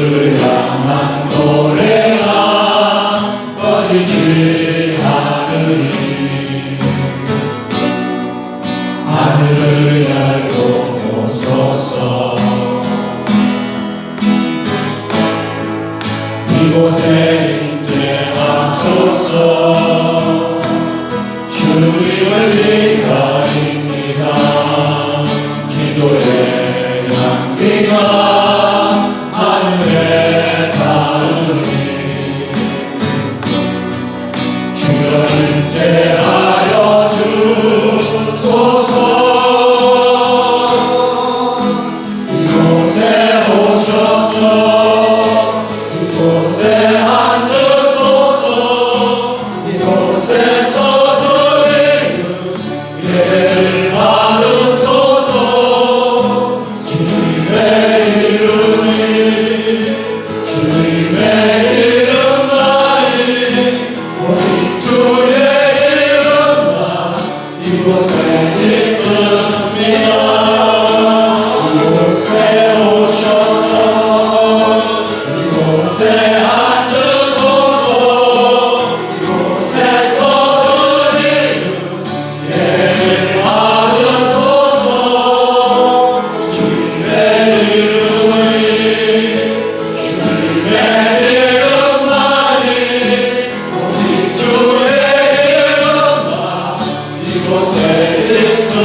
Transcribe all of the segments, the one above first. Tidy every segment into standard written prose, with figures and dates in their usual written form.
주를 향한 노래가 꺼지지 않으니 하늘을 열고 오소서. 이곳에 임재하소서. 주님을 기다립니다. 기도의 향기가 하늘에 닿으니 주여 임재하여 주소서. 이곳에 오셔서 이곳에 앉으소서. 이곳에서 드리는 예를 받으소서. 주님의 이름이 주님의 이름만이 오직 주의 이름만 이곳에 있습니다. 이곳에 오셔서 이곳에 앉으소서. 이곳에서 드리는 예를 받으소서. 주님의 이름이 주님의 이름만이 오직 주의 이름만 이곳에 있습니다.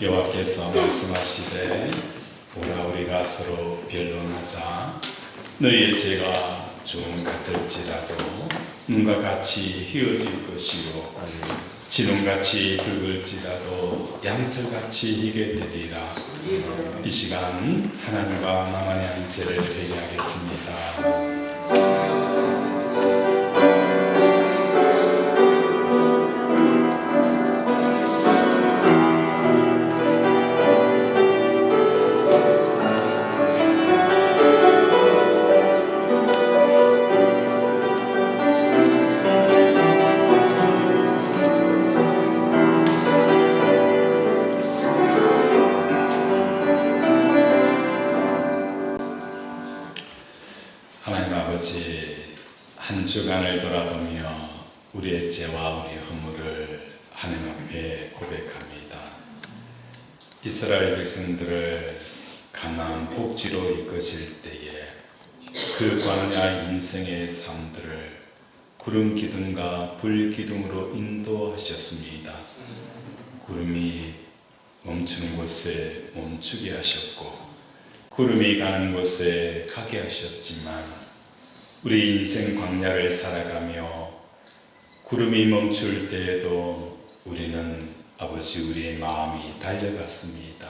여호와께서 말씀하시되 오라 우리가 서로 변론하자. 너희의 죄가 좀 같을지라도 눈과 같이 휘어질 것이요 지름같이 붉을지라도 양털같이 희게 되리라. 이 시간 하나님과 나만의 한 죄를 회개하겠습니다. 하나님 아버지, 한 주간을 돌아보며 우리의 죄와 우리의 허물을 하나님 앞에 고백합니다. 이스라엘 백성들을 가나안 복지로 이끄실 때에 그 광야 인생의 삶들을 구름 기둥과 불 기둥으로 인도하셨습니다. 구름이 멈추는 곳에 멈추게 하셨고 구름이 가는 곳에 가게 하셨지만 우리 인생 광야를 살아가며 구름이 멈출 때에도 우리는 아버지 우리의 마음이 달려갔습니다.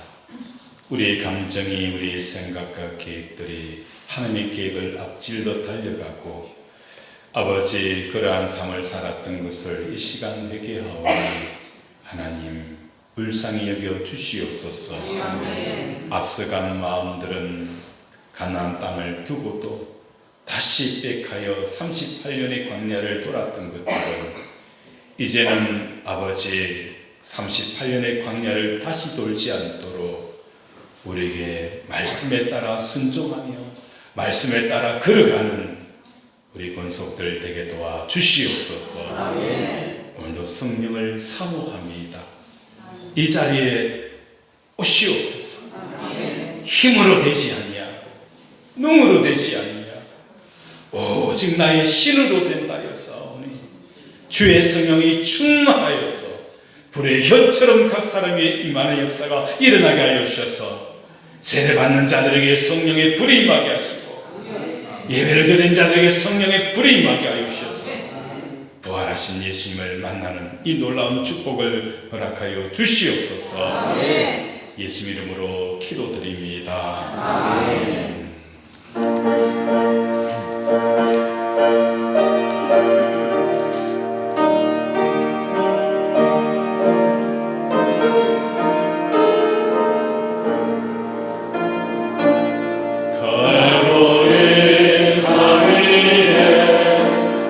우리의 감정이 우리의 생각과 계획들이 하나님의 계획을 앞질러 달려가고 아버지 그러한 삶을 살았던 것을 이 시간 회개하오니 하나님 불쌍히 여겨 주시옵소서. 앞서간 마음들은 가나안 땅을 두고도 다시 백하여 38년의 광야를 돌았던 것처럼 이제는 아버지 38년의 광야를 다시 돌지 않도록 우리에게 말씀에 따라 순종하며 말씀에 따라 걸어가는 우리 권속들 되게 도와 주시옵소서. 오늘도 성령을 사모합니다. 이 자리에 오시옵소서. 힘으로 되지 않냐, 능으로 되지 않냐, 오직 나의 신으로 된다여서 주의 성령이 충만하여서 불의 혀처럼 각 사람이 임하는 역사가 일어나게 하여 주셔서 세례받는 자들에게 성령의 불이 임하게 하시고 예배를 드리는 자들에게 성령의 불이 임하게 하여 주셔서 부활하신 예수님을 만나는 이 놀라운 축복을 허락하여 주시옵소서. 예수 이름으로 기도드립니다. 아멘.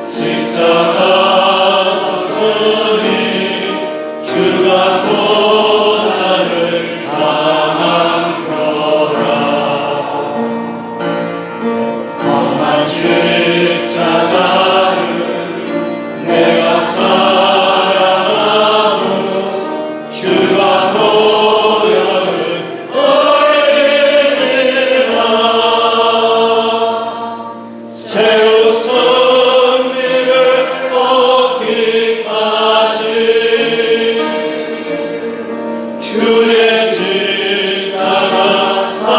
십자가 서서히 주가 고난 주의 십자가 사랑하리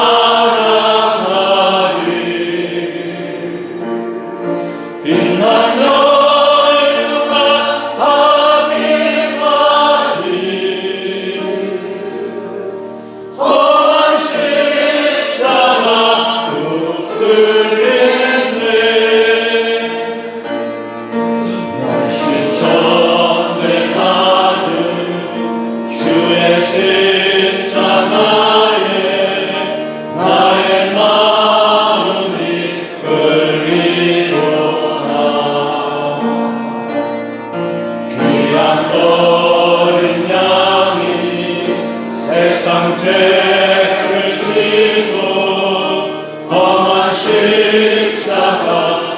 빛나며 혈류가 아기까지 험한 십자가 붙들겠네 시천대 받은 주의 십자가에 나의 마음이 끌리도다 귀한 어린 양이 세상 죄를 지고 험한 십자가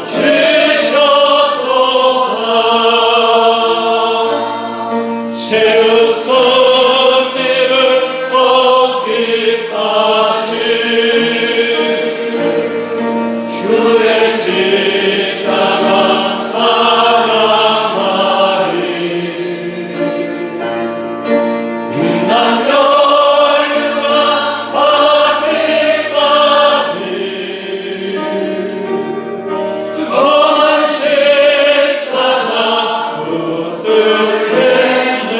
지셨도다 죄의 선미를 얻기까지 주의 십자가 사랑하리 빛나며 혈류가 아기까지 험한 십자가 붙들겠네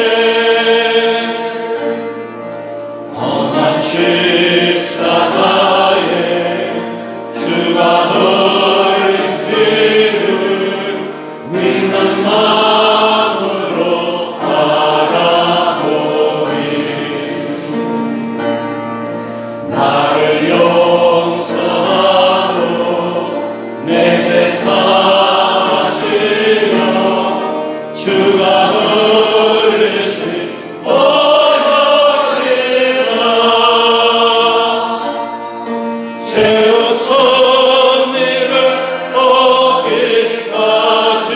험한 십자가에 주가 흘린 피를 믿는 마음으로 바라보리 나를 용서하고 내 죄 사하시며 주가 흘리신 오열이라 죄의 선미를 얻기까지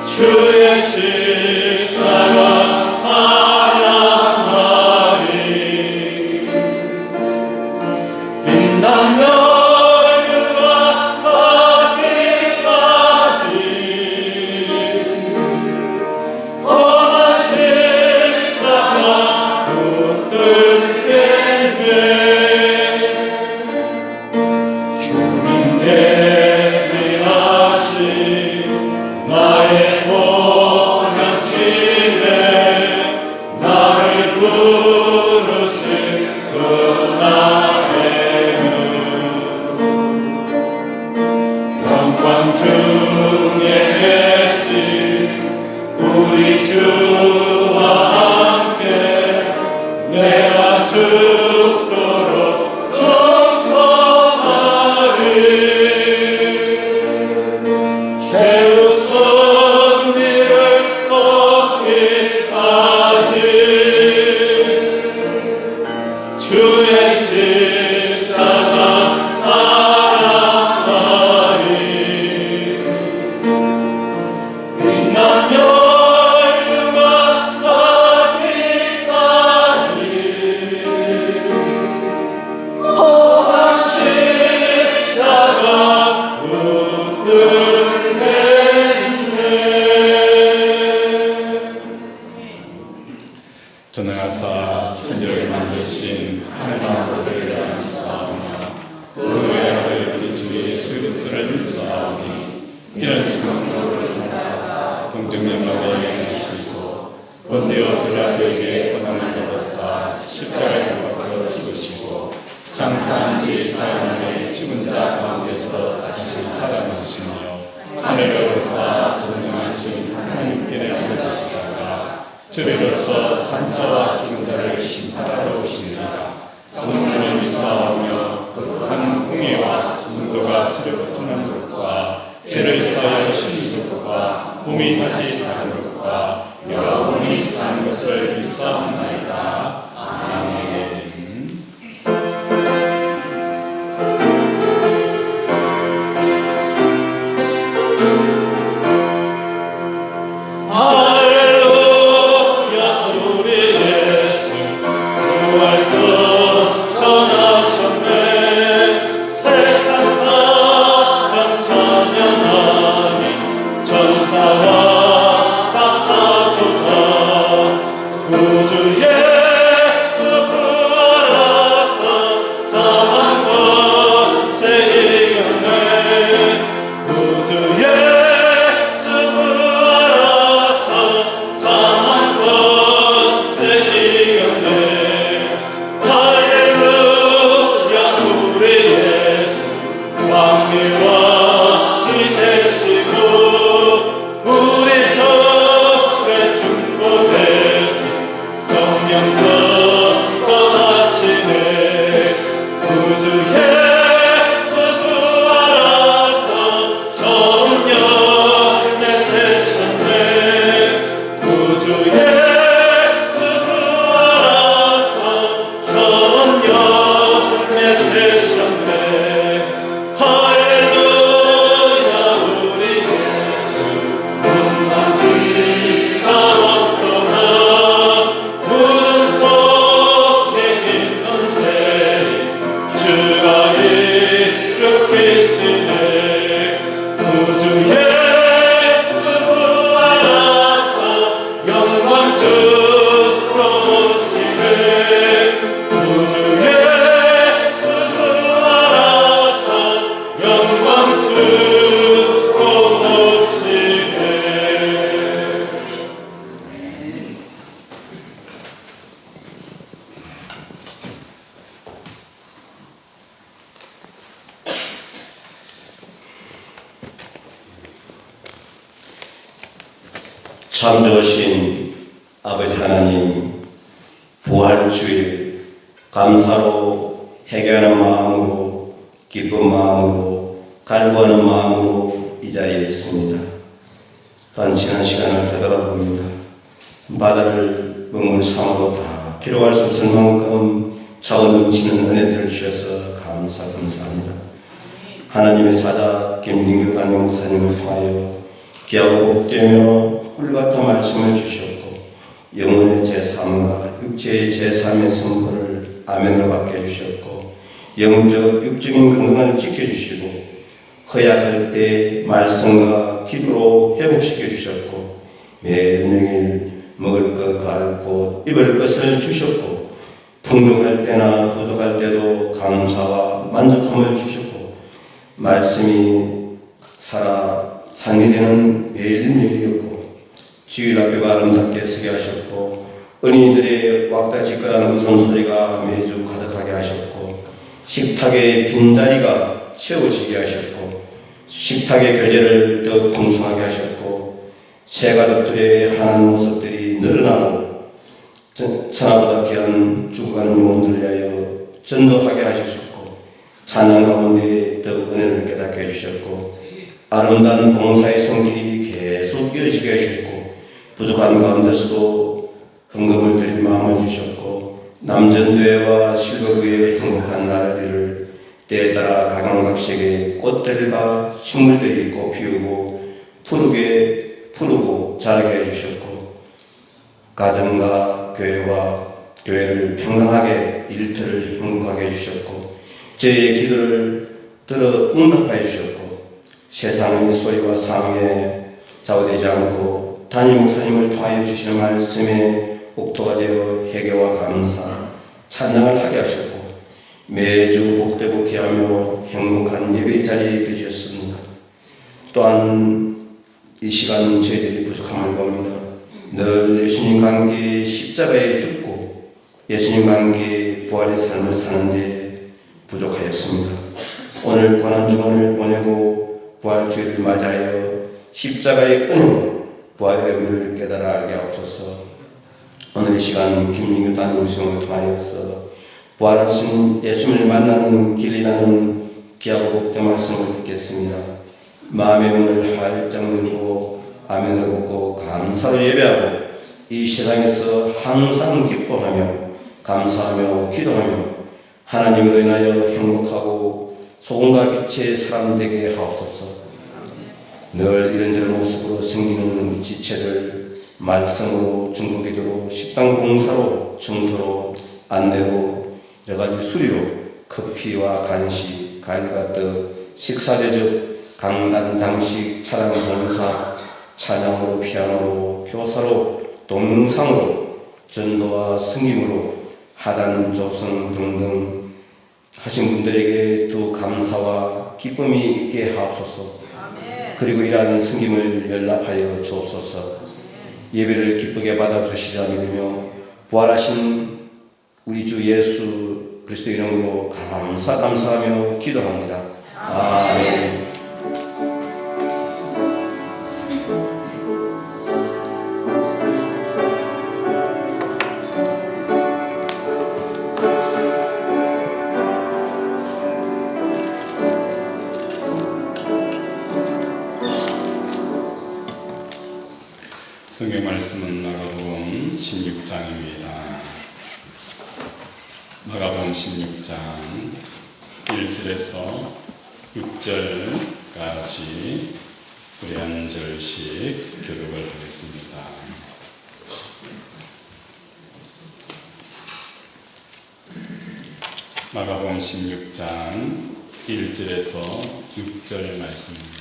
주의 십자가 사랑하리 빛나며 혈류가 아기까지 험한 십자가 붙들겠네 주님 예비하신 나의 보혈길에 나를 부르신 그날에는 영광 중에 계신 우리 주와 함께 내가 죽도록 충성하리 죄의 선미를 얻기까지 주의 십자가 사랑하리 빛나며 혈류가 아기까지 험한 십자가 붙들겠네 전능하사 천지를 만드신 하나님 아버지를 믿사오며 그 외의 아들 우리 주 예수 그리스도를 믿사오니 이런 성령으로 인하여 동정연합에 행하시고 본디오 빌라도에게 고난을 받으사 십자가에 못 박혀 죽으시고 장사한 지 사흘 만에 죽은 자 가운데서 다시 살아나시며 하늘에 오르사 전능하신 하나님께 앉으시다가 주리로서 산 자와 죽은 자를 심판하러 오시니라. 성령을 믿사오며 거룩한 공예와 성도가 수렵 떠난 것과 죄를 사하여 쉬는 것과 몸이 다시 사는 것과 영원히 사는 것을 믿사옵나이다. 아멘. 전사와 같다도다 구주 예수 부활하사 사망과 새 이겼네 구주 예수 부활하사 사망과 새 이겼네 할렐루야 우리 예수 왕의 왕이 되시고 우리 덕에 중보되시 성령적 떠나시네 구주 예수 부활하사 정령에 되셨네 구주 예수 부활하사 정령에 되셨네 할렐루야 우리 예수 한마디가 없도다 무덤 속에 있는 죄인 주가 일으키시네 구주 예수 부활하사 영광 주로 오시네 구주 예수 부활하사 영광 주로 오시네 참 좋으신 아버지 하나님, 부활주일 감사로 회개하는 마음으로 기쁜 마음으로 갈구하는 마음으로 이 자리에 있습니다. 또한 지난 시간을 되돌아봅니다. 바다를 먹물 삼아도 다 기록할 수 없을 만큼 차고 넘치는 은혜들을 주셔서 감사합니다. 하나님의 사자 김민규 담임 목사님을 통하여 귀하고 복되며 꿀같은 말씀을 주셨고 영혼의 제3과 육체의 제3의 선포를 아멘으로 받게 해주셨고 영적 육적인 건강을 지켜주시고 허약할 때 말씀과 기도로 회복시켜 주셨고 매일매일 먹을 것 갈고 입을 것을 주셨고 풍족할 때나 부족할 때도 감사와 만족함을 주셨고 말씀이 살아 삶이 되는 매일매일이었고 주일학교가 아름답게 서게 하셨고 어린이들의 왁다지껄한 웃음소리가 매주 가득하게 하셨고 식탁의 빈자리가 채워지게 하셨고 식탁의 교제를 더 풍성하게 하셨고 새가족들의 하나님 모습들이 늘어나고 천하보다 귀한 죽어가는 영혼들을 위하여 전도하게 하셨고 찬양 가운데 더욱 은혜를 깨닫게 해주셨고 아름다운 봉사의 손길이 계속 이어지게 하셨고 부족한 가운데서도 헌금을 드릴 마음을 주셨고 남전도회와 실버구의 행복한 나라리를 때에 따라 각양각색의 꽃들과 식물들이 꽃 피우고 푸르고 자라게 해주셨고 가정과 교회를 평강하게 일터를 행복하게 해주셨고 저희의 기도를 들어 응답하여 주셨고 세상의 소리와 상황에 좌우되지 않고 담임 목사님을 통하여 주시는 말씀에 옥토가 되어 회개와 감사, 찬양을 하게 하셨고 매주 복되고 귀하며 행복한 예배의 자리에 있게 주셨습니다. 또한 이 시간 저희들이 부족함을 봅니다. 늘 예수님 관계 십자가에 죽고 예수님 관계 부활의 삶을 사는데 부족하였습니다. 오늘 고난주간을 보내고 부활주일을 맞이하여 십자가의 은혜와 부활의 의미를 깨달아 알게 하옵소서. 오늘 이 시간 김민규 담임수용을 통하여서 부활하신 예수님을 만나는 길이라는 귀하고 복된 말씀을 듣겠습니다. 마음의 문을 활짝 열고 아멘을 듣고 감사로 예배하고 이 세상에서 항상 기뻐하며 감사하며 기도하며 하나님으로 인하여 행복하고 소금과 빛의 사람 되게 하옵소서. 늘 이런저런 모습으로 섬기는 지체를 말씀으로 중보기도로 식당 봉사로 청소로 안내로 여러가지 수리로 커피와 간식 과일과 떡 식사 대접 강단 장식 차량 봉사 찬양으로 피아노로 교사로 동영상으로 전도와 승김으로 하단, 조성 등등 하신 분들에게 더 감사와 기쁨이 있게 하옵소서. 그리고 이러한 승김을 연락하여 주옵소서. 예배를 기쁘게 받아주시라 믿으며 부활하신 우리 주 예수 그리스도 이름으로 감사하며 기도합니다. 아멘. 성경 말씀은 마가복음 16장입니다. 마가복음 16장 1절에서 6절까지 우리 한 절씩 교독을 하겠습니다. 마가복음 16장 1절에서 6절 말씀입니다.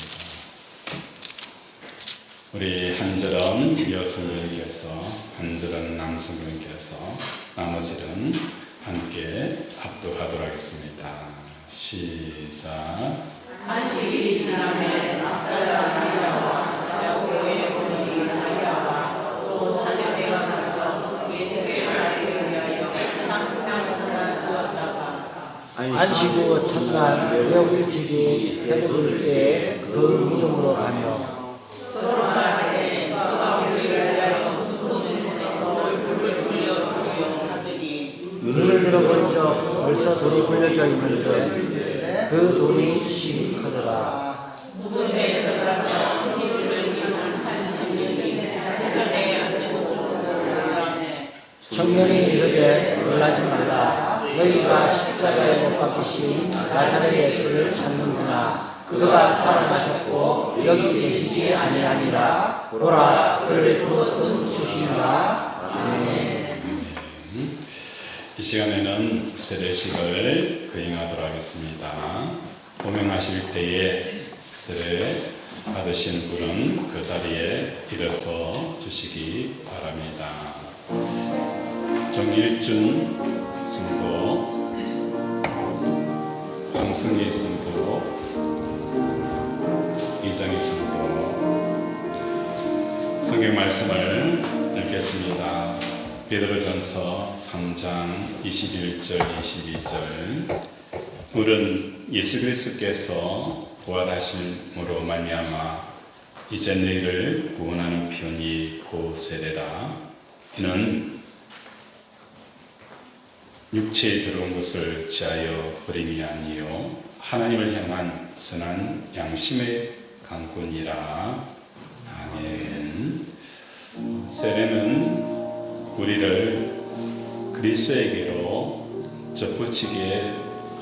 우리 한 절은 여성분께서, 한 절은 남성분께서, 나머지는 함께 합독하도록 하겠습니다. 시작. 안식일이 지나매 막달라 마리아와 야고보의 어머니 마리아와 또 사제배가 가서 예수께서 위하여 향상을 주었다가 안식 후 첫날 저녁 일찍이 해를 볼 때에 그 무덤으로 가며 서로 말하되 그가 우리를 위하여 무덤에서 돌을 굴려 주려 하더니 눈을 들어본 적 벌써 돌이 굴려져 있는데 그 돌이 심하더라. 무덤에 들어가서 예수를 위한 한 청년이 해변에 앉고 놀라네. 청년이 이르되 놀라지 말라. 너희가 십자가에 못 박히신 나사렛 예수를 찾는구나. 그가 살아나셨고 여기 계시지 아니하니라. 보라, 그를 부었던 주시니라. 아멘. 이 시간에는 세례식을 거행하도록 하겠습니다. 호명하실 때에 세례 받으신 분은 그 자리에 일어서 주시기 바랍니다. 정일준 성도, 황승희 성도, 이정희 성도, 성경 말씀을 읽겠습니다. 베드로전서 3장 21절 22절. 우리는 예수 그리스도께서 부활하심으로 말미암아 이제 너희를 구원하는 편이 곧 세례라. 이는 육체에 들어온 것을 지하여 버림이 아니요 하나님을 향한 선한 양심의 강권이라. 아멘. 세례는 우리를 그리스도에게로 접붙이게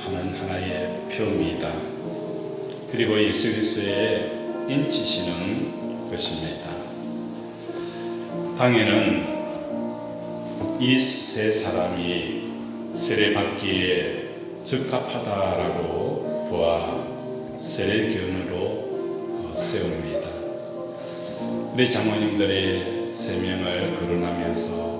하는 하나의 표입니다. 그리고 예수 그리스도에 인치시는 것입니다. 당에는 이 세 사람이 세례받기에 적합하다라고 보아 세례교훈으로 세웁니다. 우리 장로님들이 세 명을 거론하면서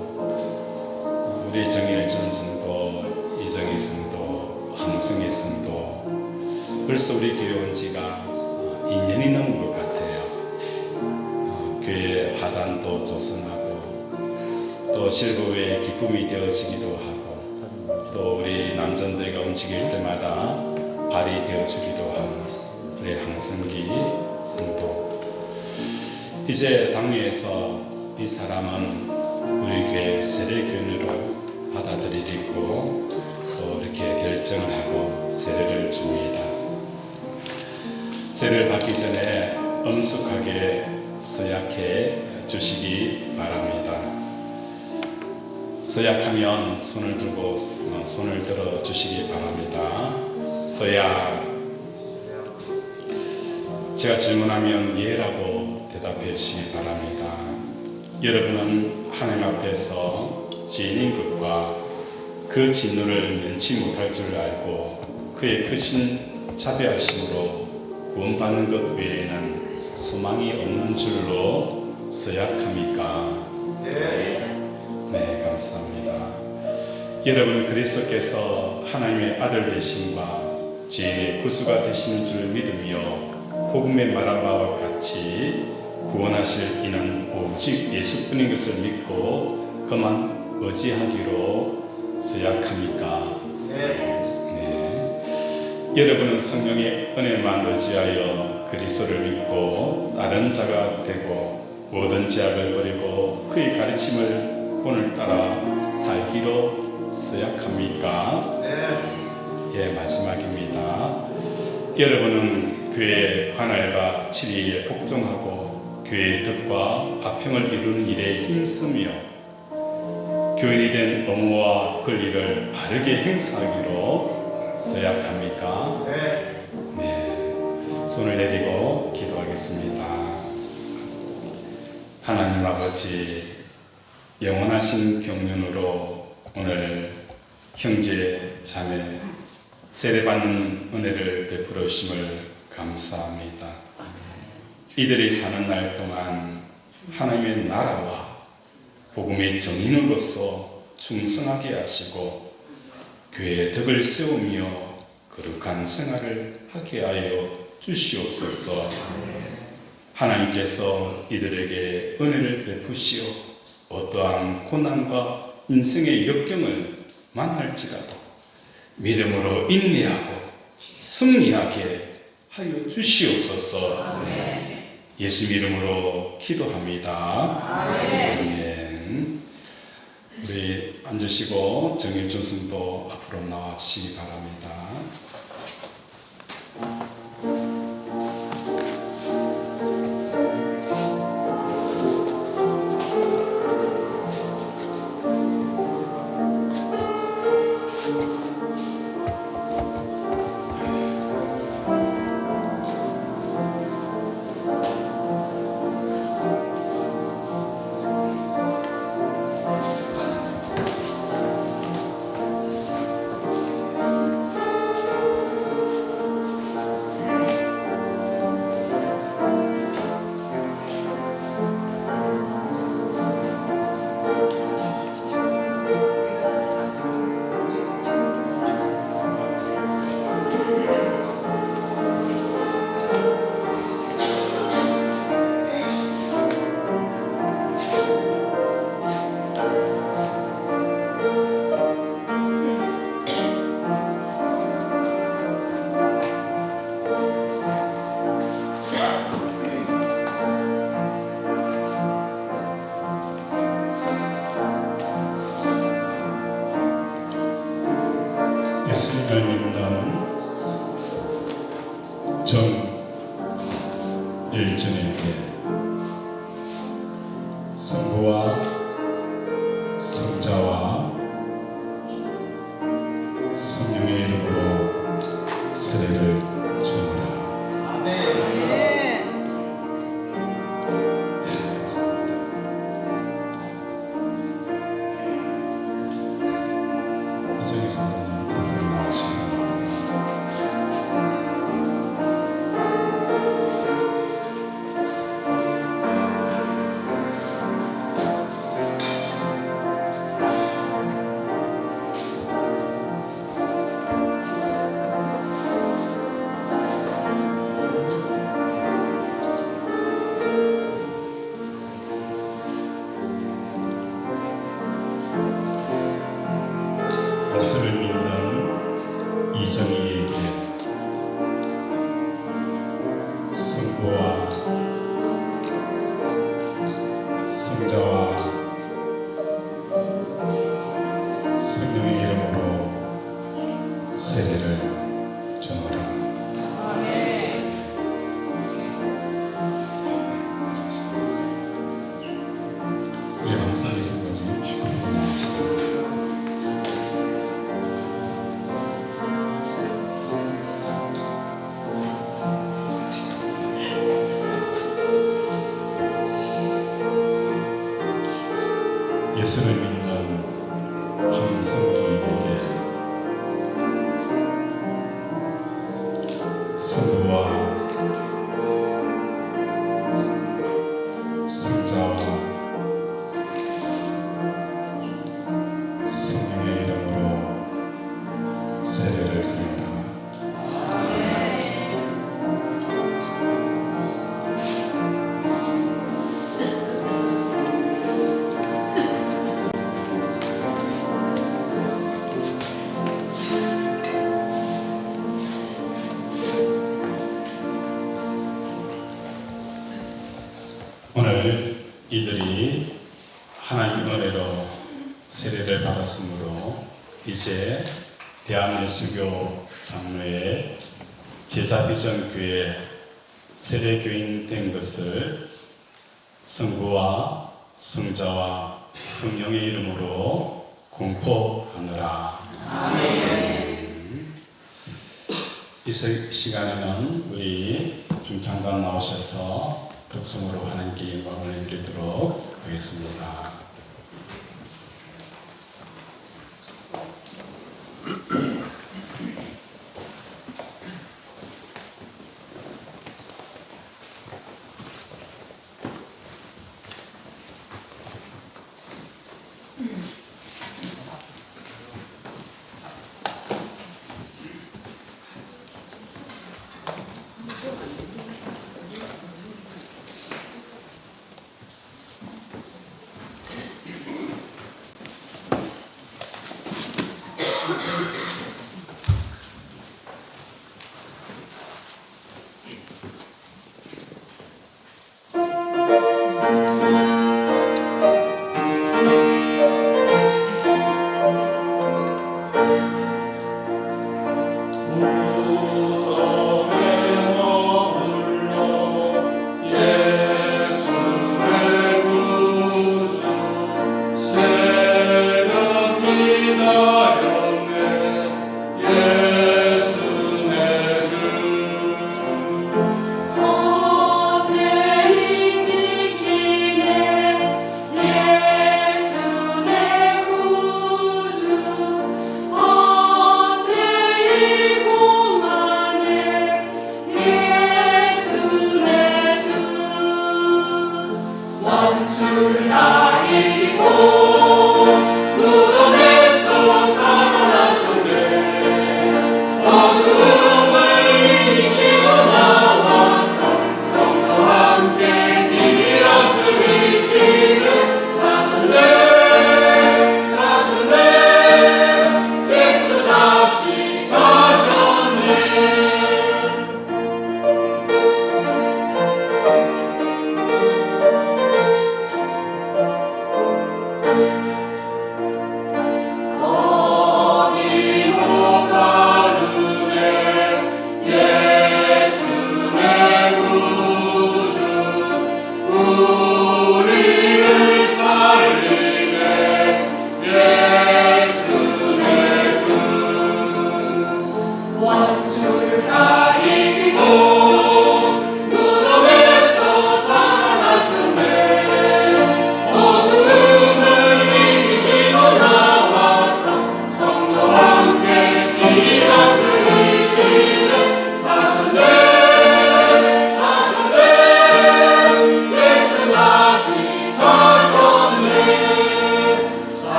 우리 정일준 성도, 이정희 성도, 황승희 성도, 벌써 우리 교회 온 지가 2년이 넘은 것 같아요. 교회 화단도 조성하고 또 실버에 기쁨이 되어지기도 하고 또 우리 남전대가 움직일 때마다 발이 되어주기도 하고 우리 황승기 성도, 이제 당회에서 이 사람은 우리 교회 세례교훈으로 받아들이고 또 이렇게 결정을 하고 세례를 줍니다. 세례를 받기 전에 엄숙하게 서약해 주시기 바랍니다. 서약하면 손을 들어 주시기 바랍니다. 서약. 제가 질문하면 예라고 대답해 주시기 바랍니다. 여러분은 하나님 앞에서 죄인인 것과 그 진노를 면치 못할 줄 알고 그의 크신 자비하심으로 구원받는 것 외에는 소망이 없는 줄로 서약합니까? 네, 감사합니다. 여러분은 그리스도께서 하나님의 아들 되심과 죄인의 구수가 되시는 줄 믿으며 복음에 말한 바와 같이 구원하실 이는 오직 예수뿐인 것을 믿고 그만 의지하기로 서약합니까? 네. 여러분은 성령의 은혜만 의지하여 그리스도를 믿고 다른 자가 되고 모든 죄악을 버리고 그의 가르침을 본을 따라 살기로 서약합니까? 예, 마지막입니다. 여러분은 교회 관할과 치리에 복종하고 교회의 덕과 화평을 이루는 일에 힘쓰며 교인이 된 의무와 권리를 바르게 행사하기로 서약합니까? 네. 손을 내리고 기도하겠습니다. 하나님 아버지, 영원하신 경륜으로 오늘 형제 자매 세례받는 은혜를 베풀어 주심을 감사합니다. 이들이 사는 날 동안 하나님의 나라와 복음의 정인으로서 충성하게 하시고 교회의 덕을 세우며 거룩한 생활을 하게 하여 주시옵소서. 하나님께서 이들에게 은혜를 베푸시어 어떠한 고난과 인생의 역경을 만날지라도 믿음으로 인내하고 승리하게 하여 주시옵소서. 예수 이름으로 기도합니다. 아멘. 우리 앉으시고 정일준 성도 앞으로 나와 주시기 바랍니다. 예수님을 믿는 정일준에게 성부와 성자와 성령의 이름으로 세례를 주노라. 이정희 성도님 앞으로 나와주시기 바랍니다. 예수를 믿는 이정희에게 성부와 성자와 성령의 이름으로 세례를 주노라. 우리 항상 이 성도님 앞으로 나오시고 예수를 믿는 황성기에게 성부와 성자와 성령의 이름으로 은혜로 세례를 받았으므로 이제 대한예수교 장로의 제자비전교회 세례교인 된 것을 성부와 성자와 성령의 이름으로 공포하느라. 이 시간에는 우리 좀 잠깐 나오셔서 덕성으로 하나님께 영광을 드리도록 하겠습니다.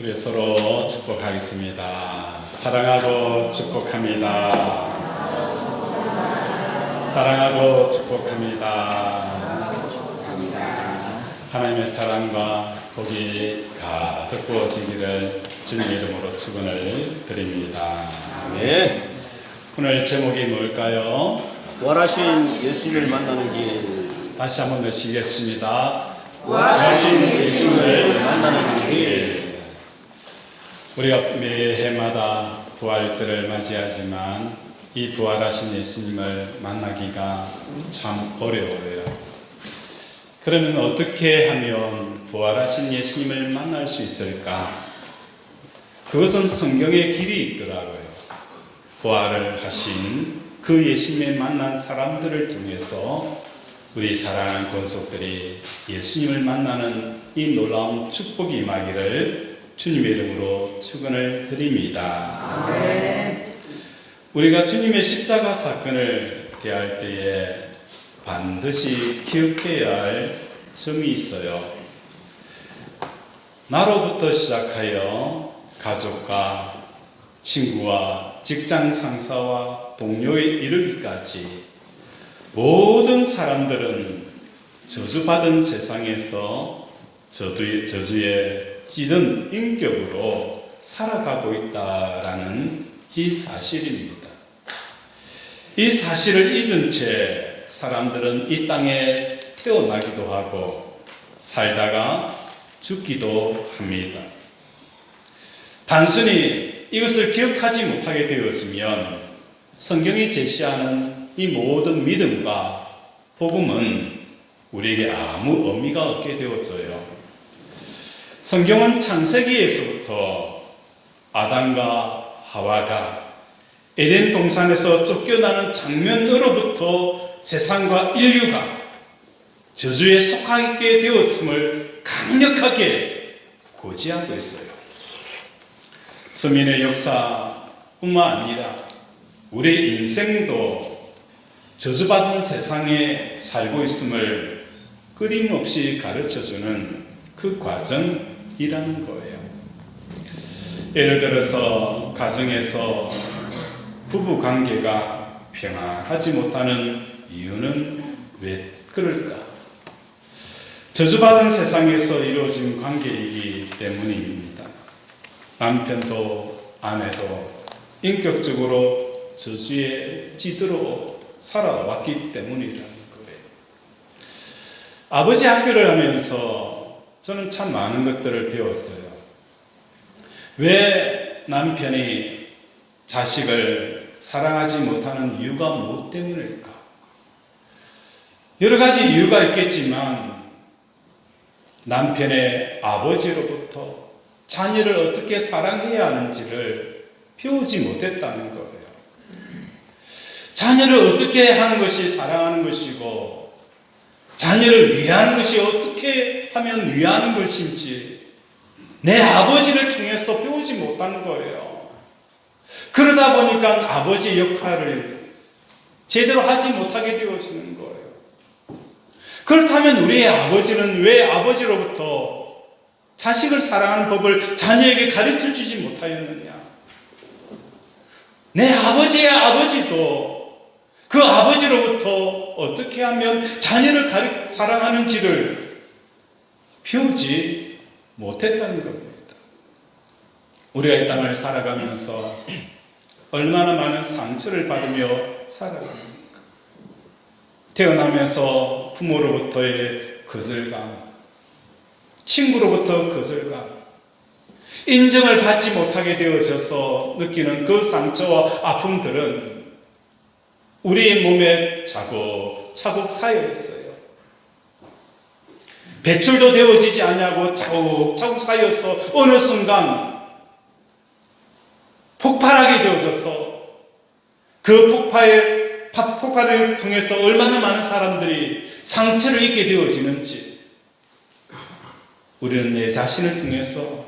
우리 서로 축복하겠습니다. 사랑하고 축복합니다. 사랑하고 축복합니다. 하나님의 사랑과 복이 가득 부어지기를 주님의 이름으로 축원을 드립니다. 아멘. 오늘 제목이 뭘까요? 부활하신 예수님을 만나는 길. 다시 한번 외치겠습니다. 부활하신 예수님을 만나는 길. 우리가 매해마다 부활절을 맞이하지만 이 부활하신 예수님을 만나기가 참 어려워요. 그러면 어떻게 하면 부활하신 예수님을 만날 수 있을까? 그것은 성경의 길이 있더라고요. 부활을 하신 그 예수님을 만난 사람들을 통해서 우리 사랑하는 권속들이 예수님을 만나는 이 놀라운 축복이 임하기를 주님의 이름으로 축원을 드립니다. 아멘. 우리가 주님의 십자가 사건을 대할 때에 반드시 기억해야 할 점이 있어요. 나로부터 시작하여 가족과 친구와 직장 상사와 동료에 이르기까지 모든 사람들은 저주받은 세상에서 저주에 찌든 인격으로 살아가고 있다라는 이 사실입니다. 이 사실을 잊은 채 사람들은 이 땅에 태어나기도 하고 살다가 죽기도 합니다. 단순히 이것을 기억하지 못하게 되어지면 성경이 제시하는 이 모든 믿음과 복음은 우리에게 아무 의미가 없게 되어져요. 성경은 창세기에서부터 아담과 하와가 에덴 동산에서 쫓겨나는 장면으로부터 세상과 인류가 저주에 속하게 되었음을 강력하게 고지하고 있어요. 서민의 역사뿐만 아니라 우리 인생도 저주받은 세상에 살고 있음을 끊임없이 가르쳐주는 그 과정이라는 거예요. 예를 들어서 가정에서 부부 관계가 평안하지 못하는 이유는 왜 그럴까? 저주받은 세상에서 이루어진 관계이기 때문입니다. 남편도 아내도 인격적으로 저주에 찌들어 살아왔기 때문이라는 거예요. 아버지 학교를 하면서 저는 참 많은 것들을 배웠어요. 왜 남편이 자식을 사랑하지 못하는 이유가 무엇 때문일까? 여러 가지 이유가 있겠지만 남편의 아버지로부터 자녀를 어떻게 사랑해야 하는지를 배우지 못했다는 거예요. 자녀를 어떻게 하는 것이 사랑하는 것이고 자녀를 위하는 것이 어떻게 하면 위하는 것인지 내 아버지를 통해서 배우지 못한 거예요. 그러다 보니까 아버지 역할을 제대로 하지 못하게 되어지는 거예요. 그렇다면 우리의 아버지는 왜 아버지로부터 자식을 사랑하는 법을 자녀에게 가르쳐 주지 못하였느냐? 내 아버지의 아버지도 그 아버지로부터 어떻게 하면 자녀를 사랑하는지를 배우지 못했다는 겁니다. 우리가 이 땅을 살아가면서 얼마나 많은 상처를 받으며 살아갑니까? 태어나면서 부모로부터의 거절감, 친구로부터 거절감, 인정을 받지 못하게 되어져서 느끼는 그 상처와 아픔들은 우리의 몸에 차곡차곡 쌓여 있어요. 배출도 되어지지 않냐고 차곡차곡 쌓여서 어느 순간 폭발하게 되어져서 그 폭발을 통해서 얼마나 많은 사람들이 상처를 입게 되어지는지 우리는 내 자신을 통해서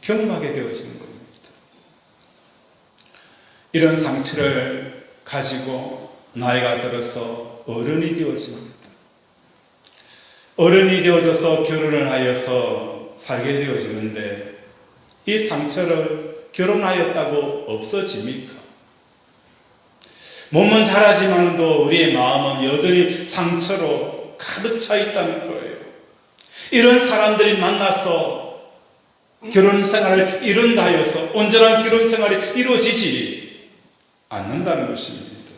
경험하게 되어지는 겁니다. 이런 상처를 가지고 나이가 들어서 어른이 되어집니다. 어른이 되어져서 결혼을 하여서 살게 되어지는데 이 상처를 결혼하였다고 없어집니까? 몸은 잘하지만도 우리의 마음은 여전히 상처로 가득 차 있다는 거예요. 이런 사람들이 만나서 결혼 생활을 이룬다 하여서 온전한 결혼 생활이 이루어지지 않는다는 것입니다.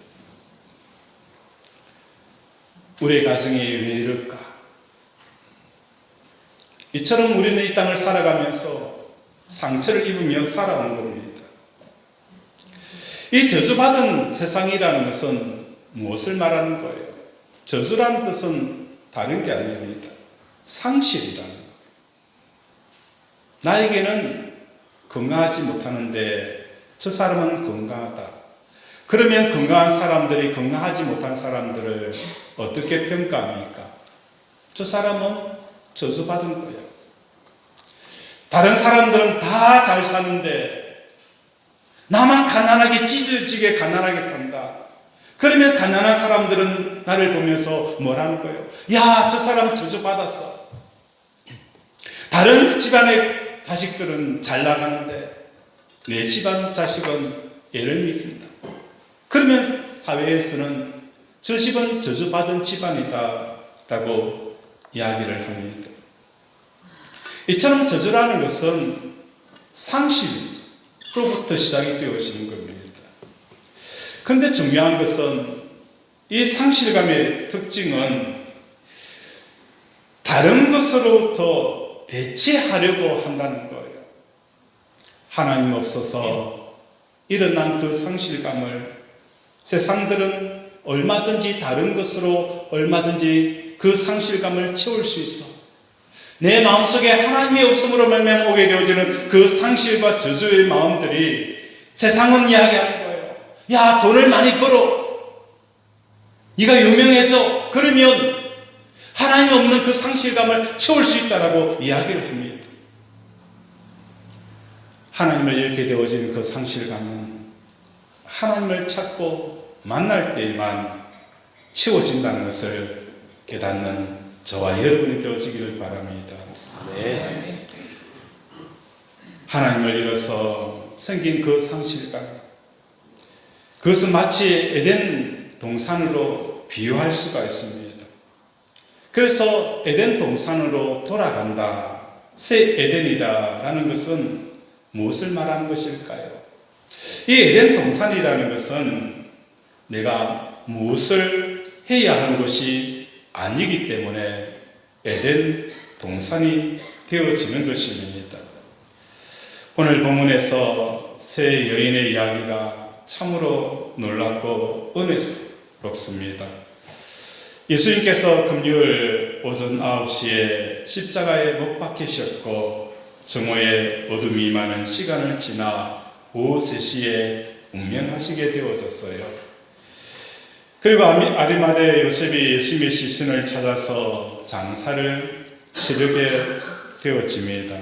우리의 가정이 왜 이럴까? 이처럼 우리는 이 땅을 살아가면서 상처를 입으며 살아온 겁니다. 이 저주받은 세상이라는 것은 무엇을 말하는 거예요? 저주라는 뜻은 다른 게 아닙니다. 상실이라는 거예요. 나에게는 건강하지 못하는데 저 사람은 건강하다. 그러면 건강한 사람들이 건강하지 못한 사람들을 어떻게 평가합니까? 저 사람은 저주받은 거예요. 다른 사람들은 다 잘 사는데 나만 가난하게 찢어지게 가난하게 산다. 그러면 가난한 사람들은 나를 보면서 뭐라는 거예요? 야, 저 사람 저주받았어. 다른 집안의 자식들은 잘 나가는데 내 집안 자식은 애를 미긴다. 그러면 사회에서는 저 집은 저주받은 집안이다 라고 이야기를 합니다. 이처럼 저주라는 것은 상실로부터 시작이 되어지는 겁니다. 그런데 중요한 것은 이 상실감의 특징은 다른 것으로부터 대체하려고 한다는 거예요. 하나님 없어서 일어난 그 상실감을 세상들은 얼마든지 다른 것으로 얼마든지 그 상실감을 채울 수 있어. 내 마음속에 하나님이 없음으로 말미암아 오게 되어지는 그 상실과 저주의 마음들이 세상은 이야기하는 거예요. 야, 돈을 많이 벌어. 네가 유명해져. 그러면 하나님 없는 그 상실감을 채울 수 있다라고 이야기를 합니다. 하나님을 잃게 되어진 그 상실감은 하나님을 찾고 만날 때에만 채워진다는 것을 깨닫는 저와 여러분이 되어지기를 바랍니다. 네. 하나님을 잃어서 생긴 그 상실감, 그것은 마치 에덴 동산으로 비유할 수가 있습니다. 그래서 에덴 동산으로 돌아간다, 새 에덴이다라는 것은 무엇을 말하는 것일까요? 이 에덴 동산이라는 것은 내가 무엇을 해야 하는 것이 아니기 때문에 에덴 동산이 되어지는 것입니다. 오늘 본문에서 새 여인의 이야기가 참으로 놀랍고 은혜롭습니다. 예수님께서 금요일 오전 9시에 십자가에 못 박히셨고 정오에 어둠이 많은 시간을 지나 오후 3시에 운명하시게 되어졌어요. 그리고 아리마대 요셉이 예수님의 시신을 찾아서 장사를 치르게 되어집니다.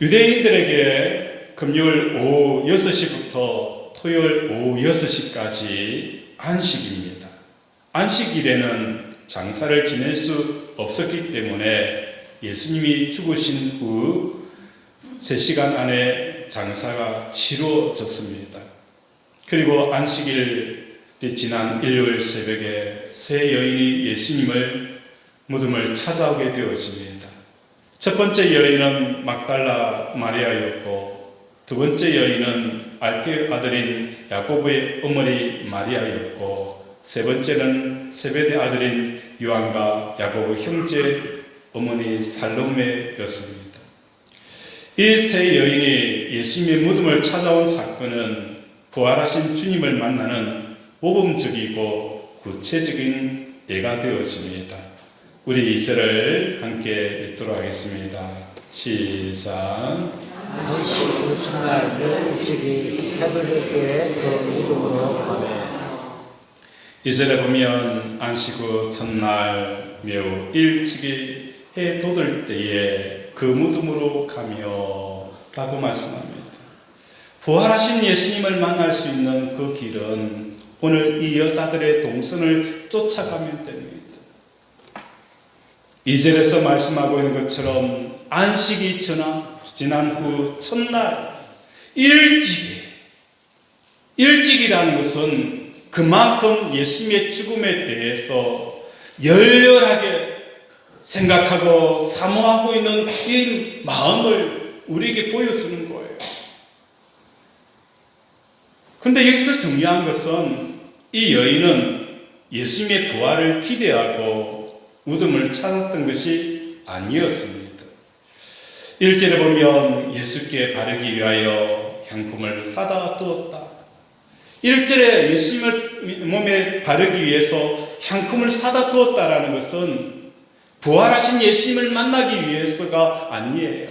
유대인들에게 금요일 오후 6시부터 토요일 오후 6시까지 안식입니다. 안식일에는 장사를 지낼 수 없었기 때문에 예수님이 죽으신 후 3시간 안에 장사가 치루어졌습니다. 그리고 안식일이 지난 일요일 새벽에 세 여인이 예수님을 무덤을 찾아오게 되었습니다. 첫 번째 여인은 막달라 마리아였고 두 번째 여인은 알페의 아들인 야고보의 어머니 마리아였고 세 번째는 세베대 아들인 요한과 야고보 형제 어머니 살로메였습니다. 이 세 여인이 예수님의 무덤을 찾아온 사건은 부활하신 주님을 만나는 모범적이고 구체적인 예가 되었습니다. 우리 2절을 함께 읽도록 하겠습니다. 시작. 안식 그 첫날 몇 일찍이 해를 때 그 무덤으로 가매. 2절에 보면 안식 후 첫날 매우 일찍이 해 돋을 때에 그 무덤으로 가며 라고 말씀합니다. 부활하신 예수님을 만날 수 있는 그 길은 오늘 이 여자들의 동선을 쫓아가면 됩니다. 2절에서 말씀하고 있는 것처럼 안식이 지난 후 첫날 일찍이라는 것은 그만큼 예수님의 죽음에 대해서 열렬하게 생각하고 사모하고 있는 이 마음을 우리에게 보여주는 거예요. 그런데 여기서 중요한 것은 이 여인은 예수님의 부활을 기대하고 무덤을 찾았던 것이 아니었습니다. 1절에 보면 예수께 바르기 위하여 향품을 싸다 두었다. 1절에 예수님을 몸에 바르기 위해서 향품을 사다 두었다라는 것은 부활하신 예수님을 만나기 위해서가 아니에요.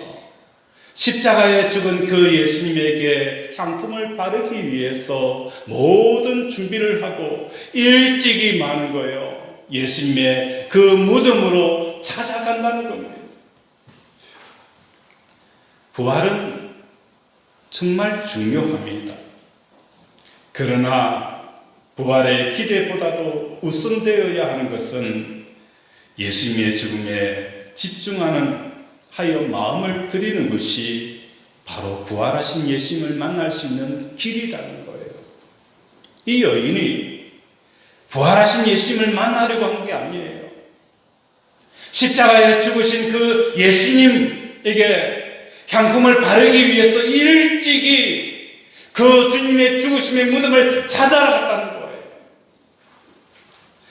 십자가에 죽은 그 예수님에게 향품을 바르기 위해서 모든 준비를 하고 일찍이 마는 거예요. 예수님의 그 무덤으로 찾아간다는 겁니다. 부활은 정말 중요합니다. 그러나 부활의 기대보다도 우선되어야 하는 것은 예수님의 죽음에 집중하는 하여 마음을 드리는 것이 바로 부활하신 예수님을 만날 수 있는 길이라는 거예요. 이 여인이 부활하신 예수님을 만나려고 한 게 아니에요. 십자가에 죽으신 그 예수님에게 향품을 바르기 위해서 일찍이 그 주님의 죽으심의 무덤을 찾아라 갔다는 거예요.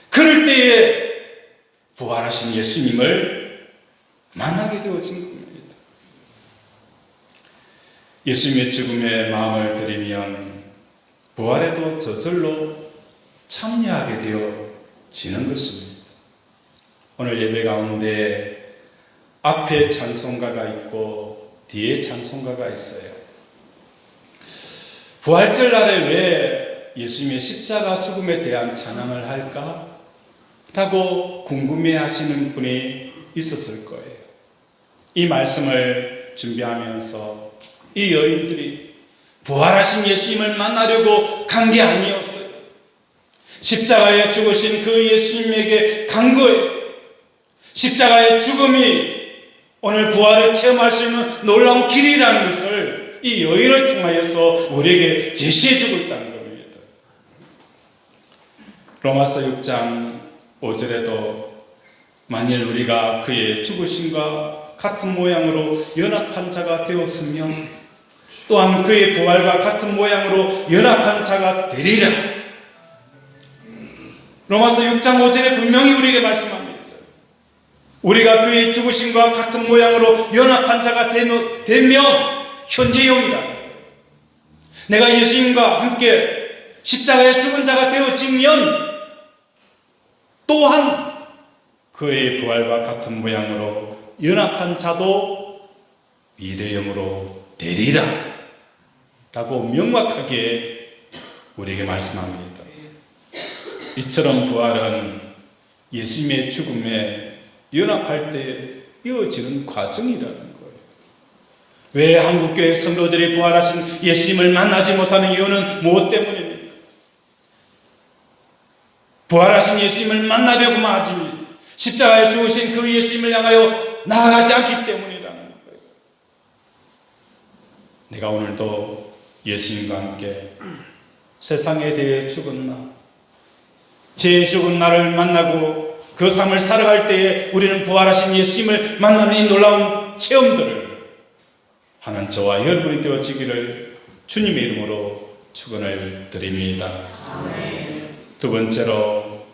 그럴 때에 부활하신 예수님을 만나게 되어진 겁니다. 예수님의 죽음에 마음을 들이면 부활에도 저절로 참여하게 되어지는 것입니다. 오늘 예배 가운데 앞에 찬송가가 있고 뒤에 찬송가가 있어요. 부활절 날에 왜 예수님의 십자가 죽음에 대한 찬양을 할까? 라고 궁금해 하시는 분이 있었을 거예요. 이 말씀을 준비하면서 이 여인들이 부활하신 예수님을 만나려고 간 게 아니었어요. 십자가에 죽으신 그 예수님에게 간 거예요. 십자가의 죽음이 오늘 부활을 체험할 수 있는 놀라운 길이라는 것을 이 여인을 통하여서 우리에게 제시해주고 있다는 겁니다. 로마서 6장 5절에도 만일 우리가 그의 죽으심과 같은 모양으로 연합한 자가 되었으면 또한 그의 부활과 같은 모양으로 연합한 자가 되리라. 로마서 6장 5절에 분명히 우리에게 말씀합니다. 우리가 그의 죽으심과 같은 모양으로 연합한 자가 되면 현재형이다. 내가 예수님과 함께 십자가에 죽은 자가 되어지면 또한 그의 부활과 같은 모양으로 연합한 자도 미래형으로 되리라 라고 명확하게 우리에게 말씀합니다. 이처럼 부활은 예수님의 죽음에 연합할 때 이어지는 과정이라는 거예요. 왜 한국교회 성도들이 부활하신 예수님을 만나지 못하는 이유는 무엇 때문입니까? 부활하신 예수님을 만나려고만 하지 십자가에 죽으신 그 예수님을 향하여 나아가지 않기 때문이라는 거예요. 내가 오늘도 예수님과 함께 세상에 대해 죽었나? 제 죽은 나를 만나고 그 삶을 살아갈 때에 우리는 부활하신 예수님을 만나는 이 놀라운 체험들을 하는 저와 여러분이 되어지기를 주님의 이름으로 축원을 드립니다. 두 번째로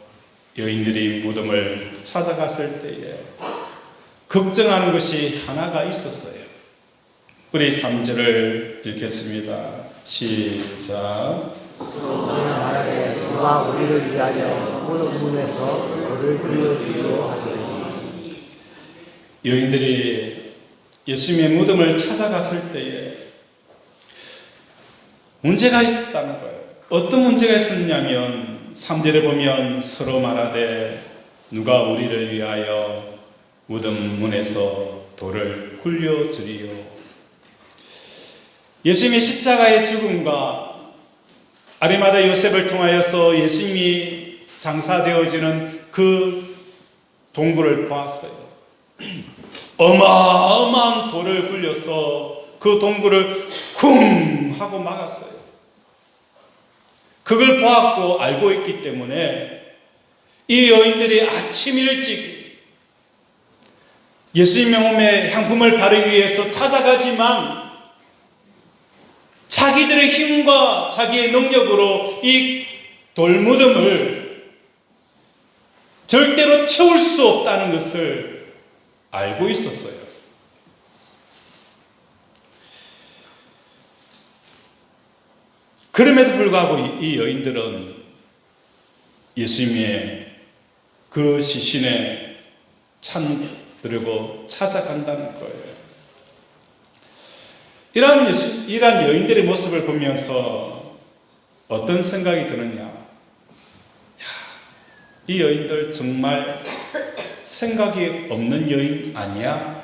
여인들이 무덤을 찾아갔을 때에 걱정하는 것이 하나가 있었어요. 우리 3절을 읽겠습니다. 시작. 말하되 누가 우리를 위하여 무덤 문에서 돌을 굴려주려 하더니. 여인들이 예수님의 무덤을 찾아갔을 때에 문제가 있었다는 거예요. 어떤 문제가 있었냐면 3절에 보면 서로 말하되 누가 우리를 위하여 무덤 문에서 돌을 굴려주리요. 예수님의 십자가의 죽음과 아리마다 요셉을 통하여서 예수님이 장사되어지는 그 동굴을 보았어요. 어마어마한 돌을 굴려서 그 동굴을 쿵 하고 막았어요. 그걸 보았고 알고 있기 때문에 이 여인들이 아침 일찍 예수님의 몸에 향품을 바르기 위해서 찾아가지만 자기들의 힘과 자기의 능력으로 이 돌무덤을 절대로 채울 수 없다는 것을 알고 있었어요. 그럼에도 불구하고 이 여인들은 예수님의 그 시신에 참들고 찾아간다는 거예요. 이러한 여인들의 모습을 보면서 어떤 생각이 드느냐? 이 여인들 정말 생각이 없는 여인 아니야?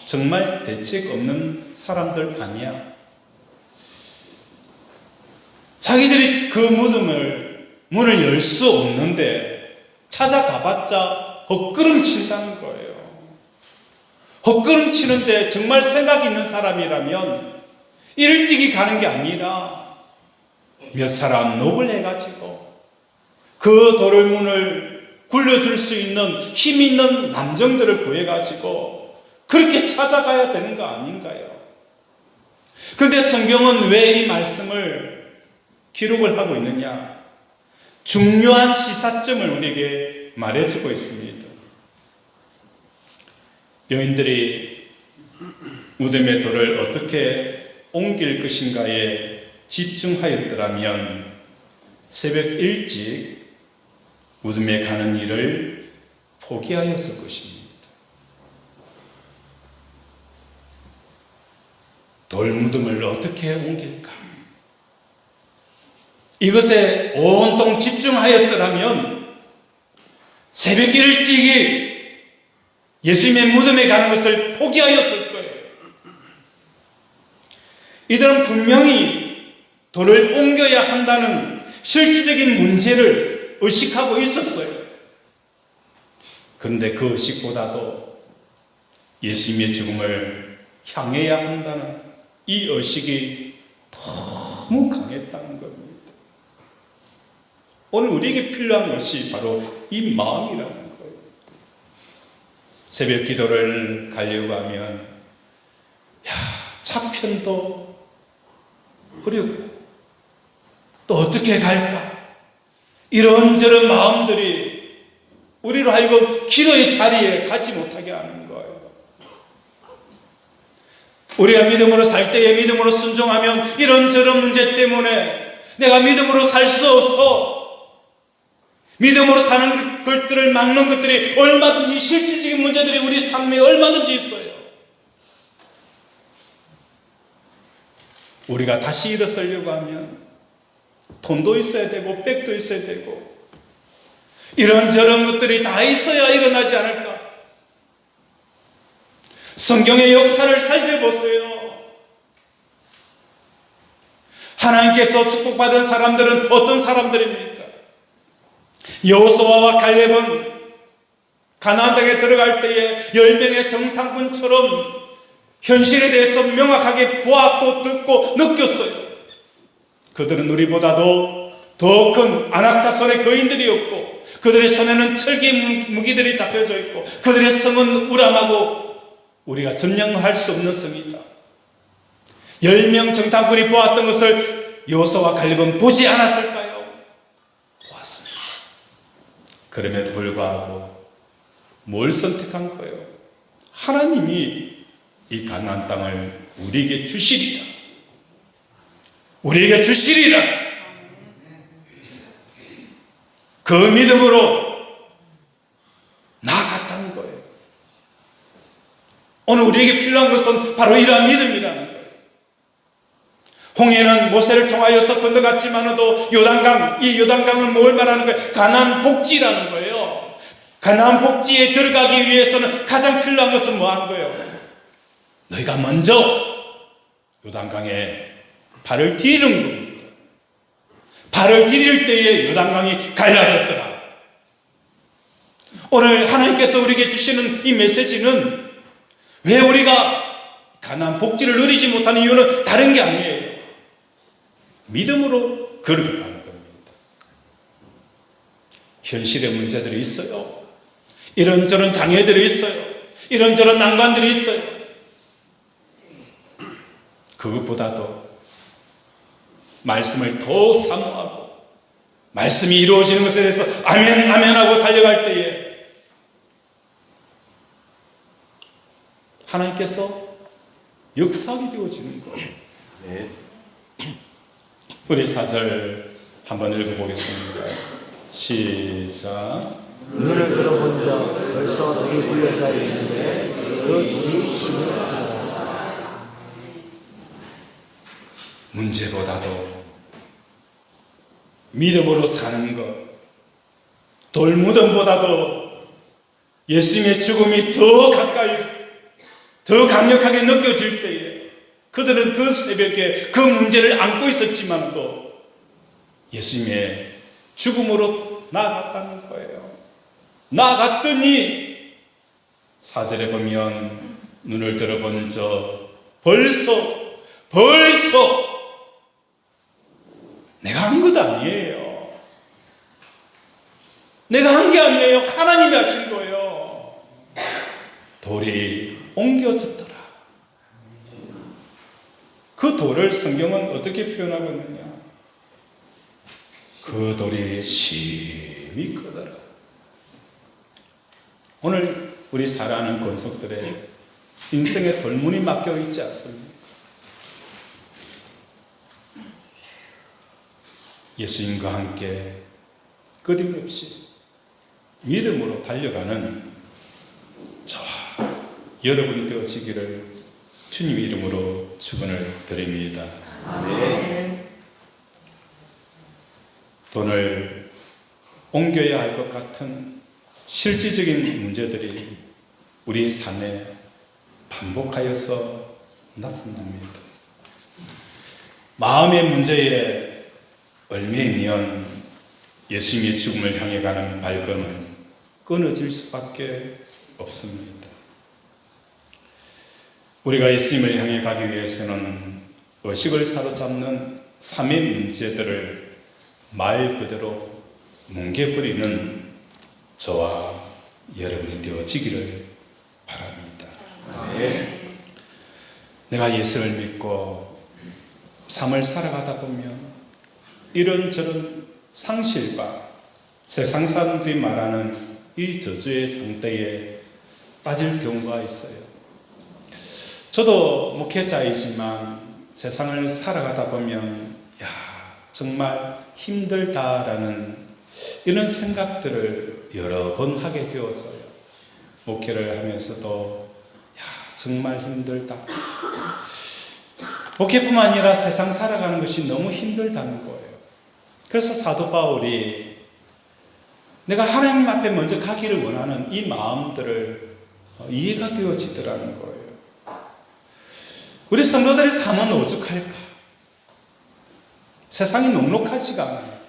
정말 대책 없는 사람들 아니야? 자기들이 그 문을 열 수 없는데 찾아가봤자 헛걸음친다는 거예요. 헛걸음치는데 정말 생각이 있는 사람이라면 일찍이 가는 게 아니라 몇 사람 노블 해가지고 그 도를문을 굴려줄 수 있는 힘 있는 남정들을 구해가지고 그렇게 찾아가야 되는 거 아닌가요? 그런데 성경은 왜 이 말씀을 기록을 하고 있느냐? 중요한 시사점을 우리에게 말해주고 있습니다. 여인들이 무덤의 돌을 어떻게 옮길 것인가에 집중하였더라면 새벽 일찍 무덤에 가는 일을 포기하였을 것입니다. 돌무덤을 어떻게 옮길까? 이것에 온통 집중하였더라면 새벽 일찍이 예수님의 무덤에 가는 것을 포기하였을 거예요. 이들은 분명히 돌을 옮겨야 한다는 실질적인 문제를 의식하고 있었어요. 그런데 그 의식보다도 예수님의 죽음을 향해야 한다는 이 의식이 너무 강했다는 겁니다. 오늘 우리에게 필요한 것이 바로 이 마음이라는 거예요. 새벽 기도를 가려고 하면 차편도 어렵고 또 어떻게 갈까? 이런저런 마음들이 우리로 하여금 기도의 자리에 가지 못하게 하는 거예요. 우리가 믿음으로 살 때에 믿음으로 순종하면 이런저런 문제 때문에 내가 믿음으로 살 수 없어. 믿음으로 사는 것들을 막는 것들이 얼마든지 실질적인 문제들이 우리 삶에 얼마든지 있어요. 우리가 다시 일어서려고 하면 돈도 있어야 되고 백도 있어야 되고 이런저런 것들이 다 있어야 일어나지 않을까? 성경의 역사를 살펴보세요. 하나님께서 축복받은 사람들은 어떤 사람들입니까? 여호수아와 갈렙은 가나안 땅에 들어갈 때에 10명의 정탐꾼처럼 현실에 대해서 명확하게 보았고 듣고 느꼈어요. 그들은 우리보다도 더 큰 안악자손의 거인들이었고 그들의 손에는 철기 무기들이 잡혀져 있고 그들의 성은 우람하고 우리가 점령할 수 없는 성이다. 10명 정탐꾼이 보았던 것을 여호수아와 갈렙은 보지 않았을까요? 보았습니다. 그럼에도 불구하고 뭘 선택한 거예요? 하나님이 이 가나안 땅을 우리에게 주시리라. 우리에게 주시리라. 그 믿음으로 나아갔다는 거예요. 오늘 우리에게 필요한 것은 바로 이러한 믿음이라는 거예요. 홍해는 모세를 통하여서 건너갔지만도 이 요단강은 뭘 말하는 거예요? 가나안 복지라는 거예요. 가나안 복지에 들어가기 위해서는 가장 필요한 것은 뭐 하는 거예요? 너희가 먼저 요단강에 발을 디디는 겁니다. 발을 디딜 때에 요단강이 갈라졌더라. 오늘 하나님께서 우리에게 주시는 이 메시지는 왜 우리가 가나안 복지를 누리지 못하는 이유는 다른 게 아니에요. 믿음으로 그렇게 가는 겁니다. 현실의 문제들이 있어요. 이런저런 장애들이 있어요. 이런저런 난관들이 있어요. 그것보다도 말씀을 더 사모하고 말씀이 이루어지는 것에 대해서 아멘 아멘 하고 달려갈 때에 하나님께서 역사하게 되어지는 거예요. 네. 우리 4절 한번 읽어보겠습니다. 시작. 눈을 들어본 자 벌써 돌이 굴려져 있는데 그 돌이 힘을 하더라. 문제보다도 믿음으로 사는 것, 돌무덤보다도 예수님의 죽음이 더 가까이, 더 강력하게 느껴질 때에 그들은 그 새벽에 그 문제를 안고 있었지만도 예수님의 죽음으로 나아갔다는 거예요. 나아갔더니 4절에 보면 눈을 들어본 저 벌써 내가 한 것 아니에요. 돌이 옮겨졌더라. 그 돌을 성경은 어떻게 표현하고 있느냐? 그 돌이 심히 크더라. 오늘 우리 살아가는 권속들의 인생의 돌문이 막혀 있지 않습니까? 예수님과 함께 끊임없이 믿음으로 달려가는 저와 여러분이 되어지기를 주님 이름으로 축원을 드립니다. 돈을 옮겨야 할 것 같은 실질적인 문제들이 우리의 삶에 반복하여서 나타납니다. 마음의 문제에 얽매이면 예수님의 죽음을 향해 가는 발걸음은 끊어질 수밖에 없습니다. 우리가 예수님을 향해 가기 위해서는 의식을 사로잡는 삶의 문제들을 말 그대로 뭉개버리는 저와 여러분이 되어지기를 바랍니다. 내가 예수를 믿고 삶을 살아가다 보면 이런저런 상실과 세상 사람들이 말하는 이 저주의 상태에 빠질 경우가 있어요. 저도 목회자이지만 세상을 살아가다 보면 정말 힘들다라는 이런 생각들을 여러 번 하게 되었어요. 목회를 하면서도 정말 힘들다. 목회뿐만 아니라 세상 살아가는 것이 너무 힘들다는 거예요. 그래서 사도 바울이 내가 하나님 앞에 먼저 가기를 원하는 이 마음들을 이해가 되어지더라는 거예요. 우리 성도들의 삶은 오죽할까? 세상이 녹록하지가 않아요.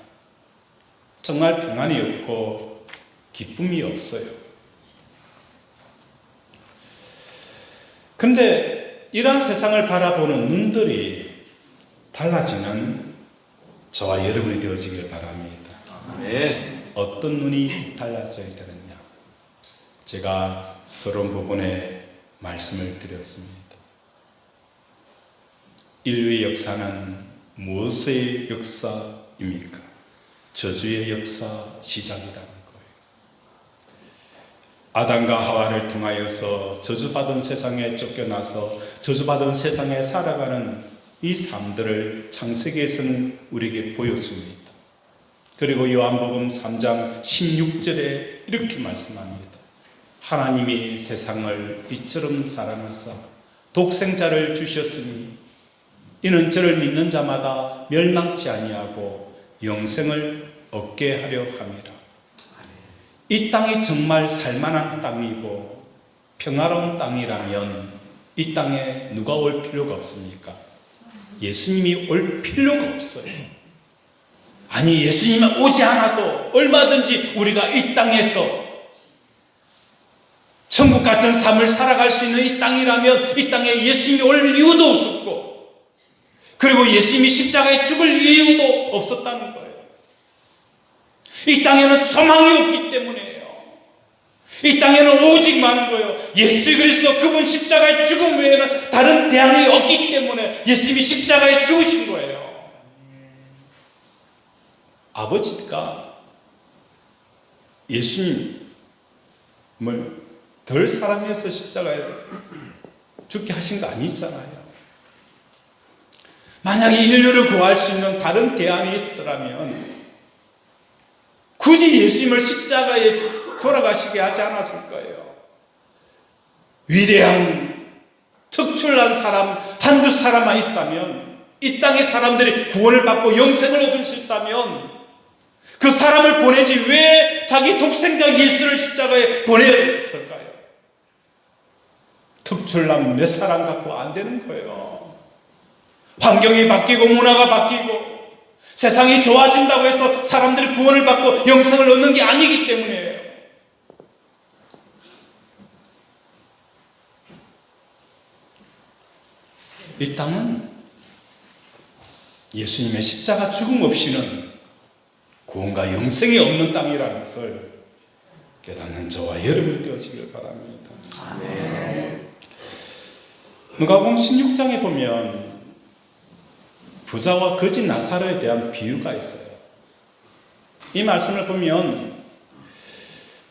정말 평안이 없고 기쁨이 없어요. 그런데 이러한 세상을 바라보는 눈들이 달라지는 저와 여러분이 되어지길 바랍니다. 어떤 눈이 달라져야 되느냐? 제가 서론 부분에 말씀을 드렸습니다. 인류의 역사는 무엇의 역사입니까? 저주의 역사 시작이라는 거예요. 아담과 하와를 통하여서 저주받은 세상에 쫓겨나서 저주받은 세상에 살아가는 이 삶들을 창세기에서는 우리에게 보여줍니다. 그리고 요한복음 3장 16절에 이렇게 말씀합니다. 하나님이 세상을 이처럼 사랑하사 독생자를 주셨으니 이는 저를 믿는 자마다 멸망치 아니하고 영생을 얻게 하려 함이라. 이 땅이 정말 살만한 땅이고 평화로운 땅이라면 이 땅에 누가 올 필요가 없습니까? 예수님이 올 필요가 없어요. 아니, 예수님이 오지 않아도 얼마든지 우리가 이 땅에서 천국 같은 삶을 살아갈 수 있는 이 땅이라면 이 땅에 예수님이 올 이유도 없었고, 그리고 예수님이 십자가에 죽을 이유도 없었다는 거예요. 이 땅에는 소망이 없기 때문이에요. 이 땅에는 오직 많은 거예요. 예수 그리스도 그분 십자가에 죽음 외에는 다른 대안이 없기 때문에 예수님이 십자가에 죽으신 거예요. 아버지가 예수님을 덜 사랑해서 십자가에 죽게 하신 거 아니잖아요. 만약에 인류를 구할 수 있는 다른 대안이 있더라면 굳이 예수님을 십자가에 돌아가시게 하지 않았을 거예요. 위대한 특출난 사람 한두 사람만 있다면, 이 땅의 사람들이 구원을 받고 영생을 얻을 수 있다면 그 사람을 보내지 왜 자기 독생자 예수를 십자가에 보냈을까요? 특출난 몇 사람 갖고 안 되는 거예요. 환경이 바뀌고 문화가 바뀌고 세상이 좋아진다고 해서 사람들이 구원을 받고 영생을 얻는 게 아니기 때문이에요. 이 땅은 예수님의 십자가 죽음 없이는 구원과 영생이 없는 땅이라는 것을 깨닫는 저와 여러분 되어지길 바랍니다. 아멘. 누가복음 16장에 보면 부자와 거지 나사로에 대한 비유가 있어요. 이 말씀을 보면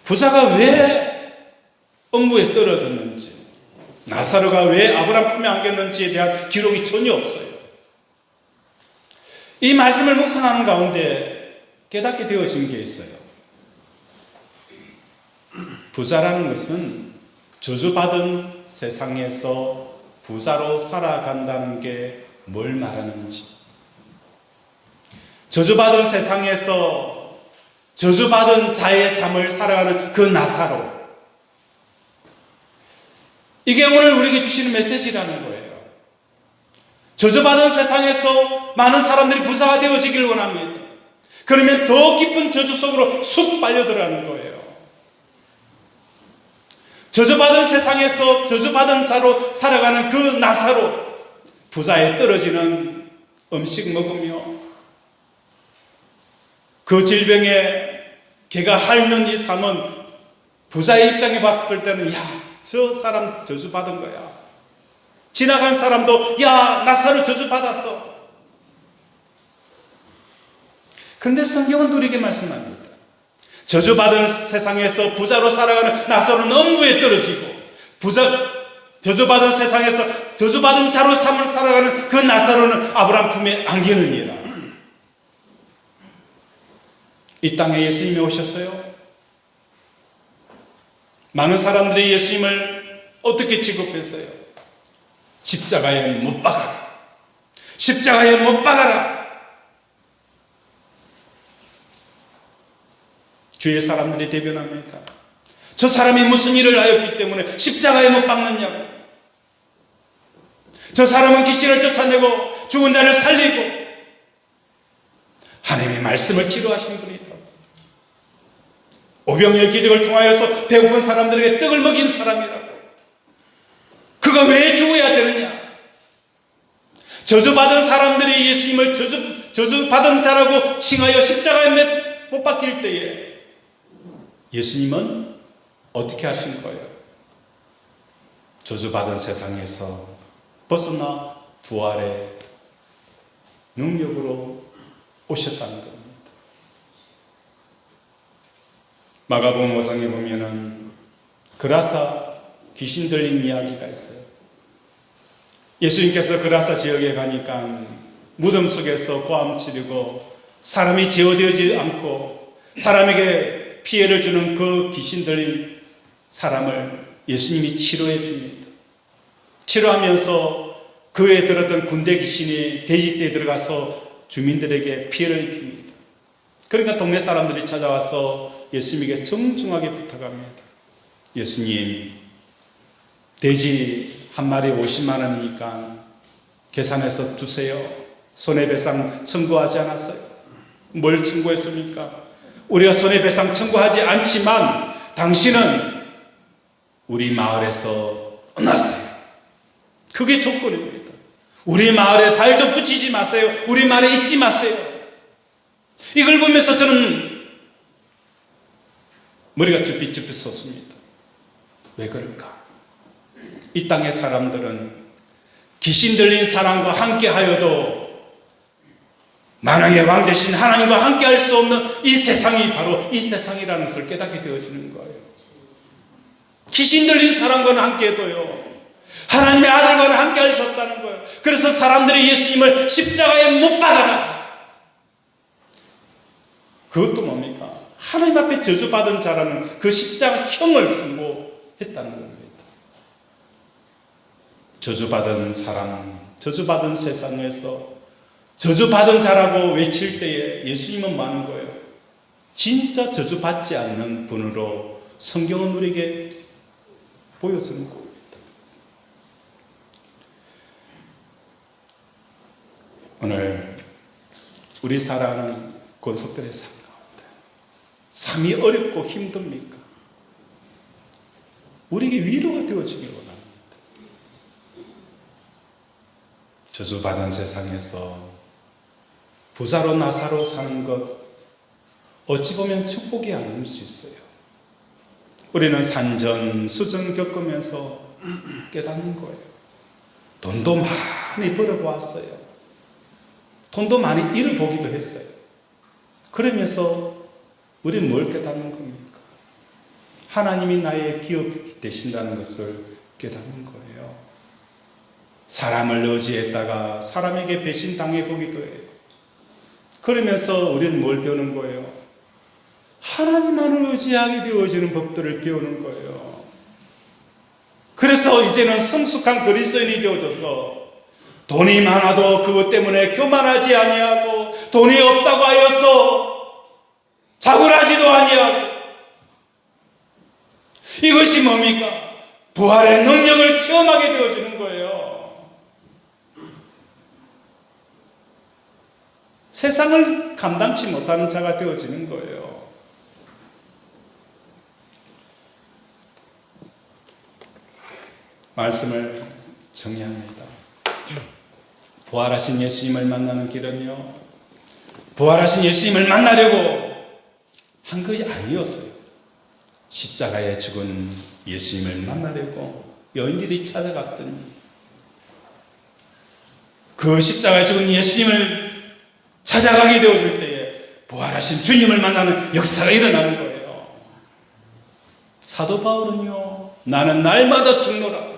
부자가 왜 업무에 떨어졌는지, 나사로가 왜 아브라함 품에 안겼는지에 대한 기록이 전혀 없어요. 이 말씀을 묵상하는 가운데 깨닫게 되어진 게 있어요. 부자라는 것은 저주받은 세상에서 부자로 살아간다는 게 뭘 말하는지, 저주받은 세상에서 저주받은 자의 삶을 살아가는 그 나사로, 이게 오늘 우리에게 주시는 메시지라는 거예요. 저주받은 세상에서 많은 사람들이 부자가 되어지기를 원합니다. 그러면 더 깊은 저주 속으로 쑥 빨려들어가는 거예요. 저주받은 세상에서 저주받은 자로 살아가는 그 나사로, 부자에 떨어지는 음식 먹으며 그 질병에 걔가 핥는 이 삶은 부자의 입장에 봤을 때는 야, 저 사람 저주받은 거야. 지나간 사람도 야, 나사로 저주받았어. 그런데 성경은 우리에게 말씀합니다. 저주받은 세상에서 부자로 살아가는 나사로는 업무에 떨어지고, 저주받은 세상에서 저주받은 자로 삶을 살아가는 그 나사로는 아브라함 품에 안기느니라. 이 땅에 예수님이 오셨어요. 많은 사람들이 예수님을 어떻게 취급했어요? 십자가에 못 박아라. 십자가에 못 박아라. 주의 사람들이 대변합니다. 저 사람이 무슨 일을 하였기 때문에 십자가에 못 박느냐고. 저 사람은 귀신을 쫓아내고 죽은 자를 살리고 하나님의 말씀을 치료하신 분이다. 오병이의 기적을 통하여서 배고픈 사람들에게 떡을 먹인 사람이라고. 그가 왜 죽어야 되느냐? 저주받은 사람들이 예수님을 저주받은 자라고 칭하여 십자가에 못 박힐 때에 예수님은 어떻게 하신 거예요? 저주받은 세상에서 벗어나 부활의 능력으로 오셨다는 겁니다. 마가복음 5장에 보면은 그라사 귀신 들린 이야기가 있어요. 예수님께서 그라사 지역에 가니까 무덤 속에서 고함 치르고 사람이 제어되지 않고 사람에게 피해를 주는 그 귀신 들린 사람을 예수님이 치료해 줍니다. 치료하면서 그에 들었던 군대 귀신이 돼지떼에 들어가서 주민들에게 피해를 입힙니다. 그러니까 동네 사람들이 찾아와서 예수님에게 정중하게 부탁합니다. 예수님, 돼지 한 마리 50만 원이니까 계산해서 주세요. 손해배상 청구하지 않았어요. 뭘 청구했습니까? 우리가 손해배상 청구하지 않지만 당신은 우리 마을에서 떠나세요. 그게 조건입니다. 우리 마을에 발도 붙이지 마세요. 우리 마을에 있지 마세요. 이걸 보면서 저는 머리가 쭈삣쭈삣 솟습니다. 왜 그럴까? 이 땅의 사람들은 귀신 들린 사람과 함께 하여도 만왕의 왕 대신 하나님과 함께 할 수 없는 이 세상이 바로 이 세상이라는 것을 깨닫게 되어지는 거예요. 귀신 들린 사람과는 함께 해도요, 하나님의 아들과는 함께 할 수 없다는 거예요. 그래서 사람들이 예수님을 십자가에 못 박아라. 그것도 뭡니까? 하나님 앞에 저주받은 자라는 그 십자가형을 승고했다는 겁니다. 저주받은 사람, 저주받은 세상에서 저주받은 자라고 외칠 때에 예수님은 뭐 하는 거예요? 진짜 저주받지 않는 분으로 성경은 우리에게 보여주는 겁니다. 오늘 우리 살아가는 권속들의 삶 가운데 삶이 어렵고 힘듭니까? 우리에게 위로가 되어지길 원합니다. 저주받은 세상에서 부자로 나사로 사는 것, 어찌 보면 축복이 아닐 수 있어요. 우리는 산전, 수전 겪으면서 깨닫는 거예요. 돈도 많이 벌어보았어요. 돈도 많이 잃어보기도 했어요. 그러면서 우리는 뭘 깨닫는 겁니까? 하나님이 나의 기업이 되신다는 것을 깨닫는 거예요. 사람을 의지했다가 사람에게 배신당해보기도 해요. 그러면서 우리는 뭘 배우는 거예요? 하나님만을 의지하게 되어지는 법들을 배우는 거예요. 그래서 이제는 성숙한 그리스도인이 되어져서 돈이 많아도 그것 때문에 교만하지 아니하고, 돈이 없다고 하여서 자굴하지도 아니하고, 이것이 뭡니까? 부활의 능력을 체험하게 되어지는 거예요. 세상을 감당치 못하는 자가 되어지는 거예요. 말씀을 정리합니다. 부활하신 예수님을 만나는 길은요, 부활하신 예수님을 만나려고 한 것이 아니었어요. 십자가에 죽은 예수님을 만나려고 여인들이 찾아갔더니 그 십자가에 죽은 예수님을 찾아가게 되어질 때에 부활하신 주님을 만나는 역사가 일어나는 거예요. 사도 바울은요, 나는 날마다 죽노라.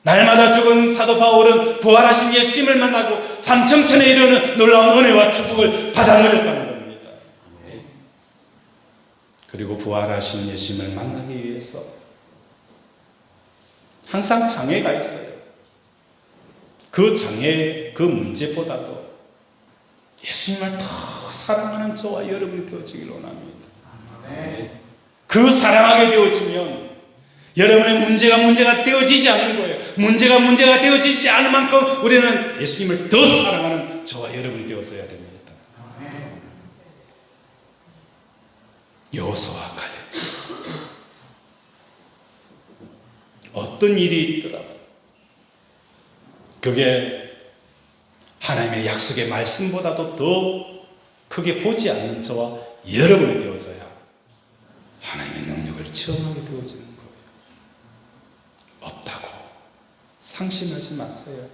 날마다 죽은 사도 바울은 부활하신 예수님을 만나고 삼천천에 이르는 놀라운 은혜와 축복을 받아 누렸다는 겁니다. 그리고 부활하신 예수님을 만나기 위해서 항상 장애가 있어요. 그 장애, 그 문제보다도 예수님을 더 사랑하는 저와 여러분이 되어지길 원합니다. 그 사랑하게 되어지면 여러분의 문제가 되어지지 않는 거예요. 문제가 되어지지 않을 만큼 우리는 예수님을 더 사랑하는 저와 여러분이 되어져야 됩니다. 여호수아와 갈렙, 어떤 일이 있더라도 그게 하나님의 약속의 말씀보다도 더 크게 보지 않는 저와 여러분이 되어져야 하나님의 능력을 체험하게 되어지는 거예요. 없다고 상심하지 마세요.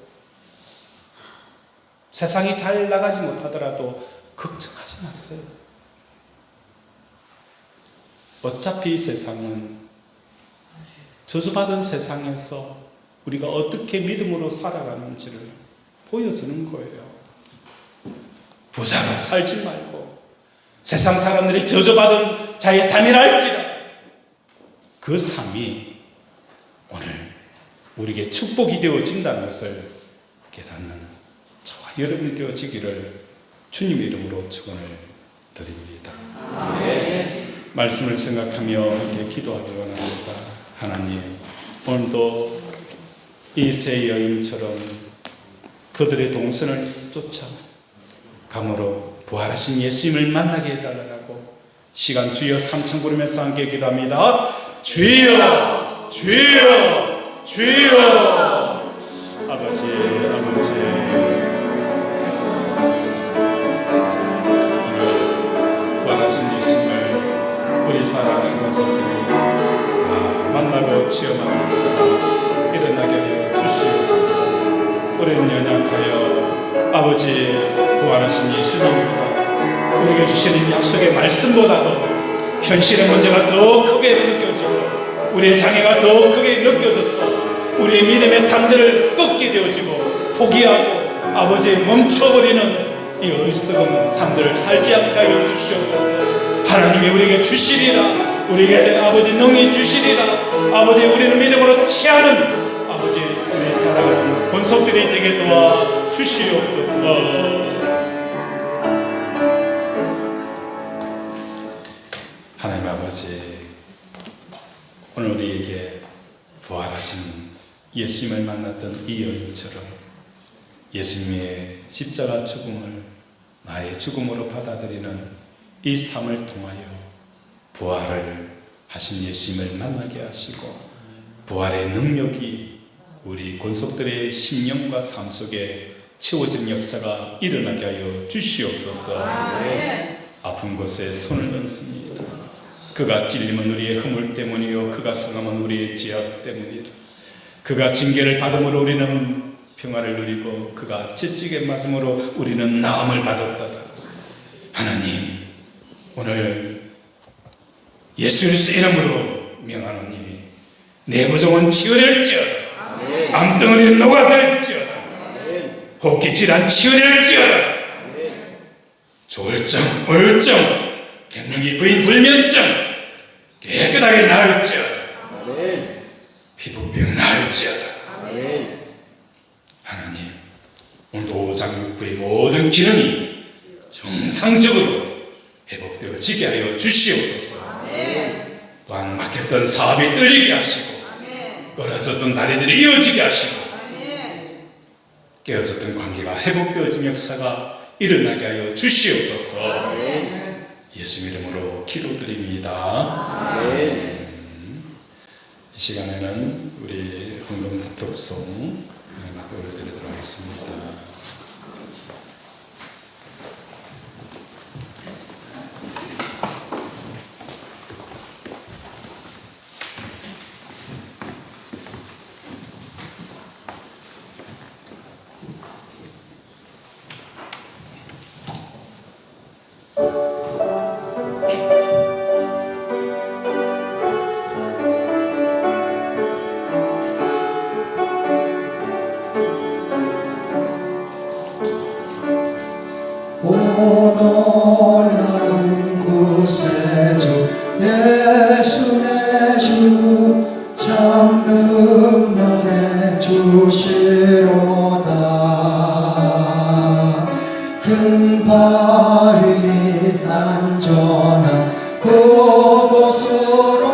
세상이 잘 나가지 못하더라도 걱정하지 마세요. 어차피 이 세상은 저주받은 세상에서 우리가 어떻게 믿음으로 살아가는지를 보여주는 거예요. 부자로 살지 말고 세상 사람들이 저주받은 자의 삶이라 할지라도 그 삶이 오늘 우리에게 축복이 되어진다는 것을 깨닫는 저와 여러분이 되어지기를 주님의 이름으로 축원을 드립니다. 말씀을 생각하며 이렇게 기도하기 원합니다. 하나님, 오늘도 이 세 여인처럼 그들의 동선을 쫓아 강으로 부활하신 예수님을 만나게 해달라고 시간 주여 삼천 부르면서 함께 기도합니다. 주여, 주여, 주여. 아버지, 아버지, 부활하신 예수님을 우리 사랑하는 모습들이 만나고 체험하는 역사가 일어나게 하여 주시옵소서. 우리는 연약하여 아버지 부활하신 예수님보다 우리에게 주시는 약속의 말씀보다도 현실의 문제가 더 크게 느껴지고 우리의 장애가 더 크게 느껴져서 우리의 믿음의 삶들을 꺾게 되어지고 포기하고 아버지 멈춰버리는 이 어리석은 삶들을 살지 않게 하여 주시옵소서. 하나님이 우리에게 주시리라. 우리에게 아버지 능히 주시리라. 아버지 우리는 믿음으로 취하는 아버지 우리 사랑하는 권속들이 되게 도와 주시옵소서. 하나님 아버지, 오늘 우리에게 부활하신 예수님을 만났던 이 여인처럼 예수님의 십자가 죽음을 나의 죽음으로 받아들이는 이 삶을 통하여 부활을 하신 예수님을 만나게 하시고 부활의 능력이 우리 권속들의 심령과 삶 속에 채워진 역사가 일어나게 하여 주시옵소서. 아픈 곳에 손을 얹습니다. 그가 찔림은 우리의 허물 때문이요 그가 상함은 우리의 죄악 때문이라. 그가 징계를 받음으로 우리는 평화를 누리고 그가 채찍에 맞음으로 우리는 나음을 받았다. 하나님, 오늘 예수 그리스도 이름으로 명하노니 내 부종은 치유될지어다. 암덩어리는 녹아낼지어다. 호흡기 질환 치유될지어다. 조울증, 우울증, 갱년기 부인 불면증 깨끗하게 나을지어다. 피부병 나을지어다. 하나님, 오늘도 오장육부의 모든 기능이 정상적으로 회복되어지게 하여 주시옵소서. 또한 막혔던 사업이 떨리게 하시고 끊어졌던 다리들이 이어지게 하시고 깨어졌던 관계가 회복되어진 역사가 일어나게 하여 주시옵소서. 예수 이름으로 기도드립니다. 이 시간에는 우리 헌금 독송 올려드리도록 하겠습니다. 놀라운 구세주 예수 내 주 참 능력의 주시로다. 큰 바위 단전한 그곳으로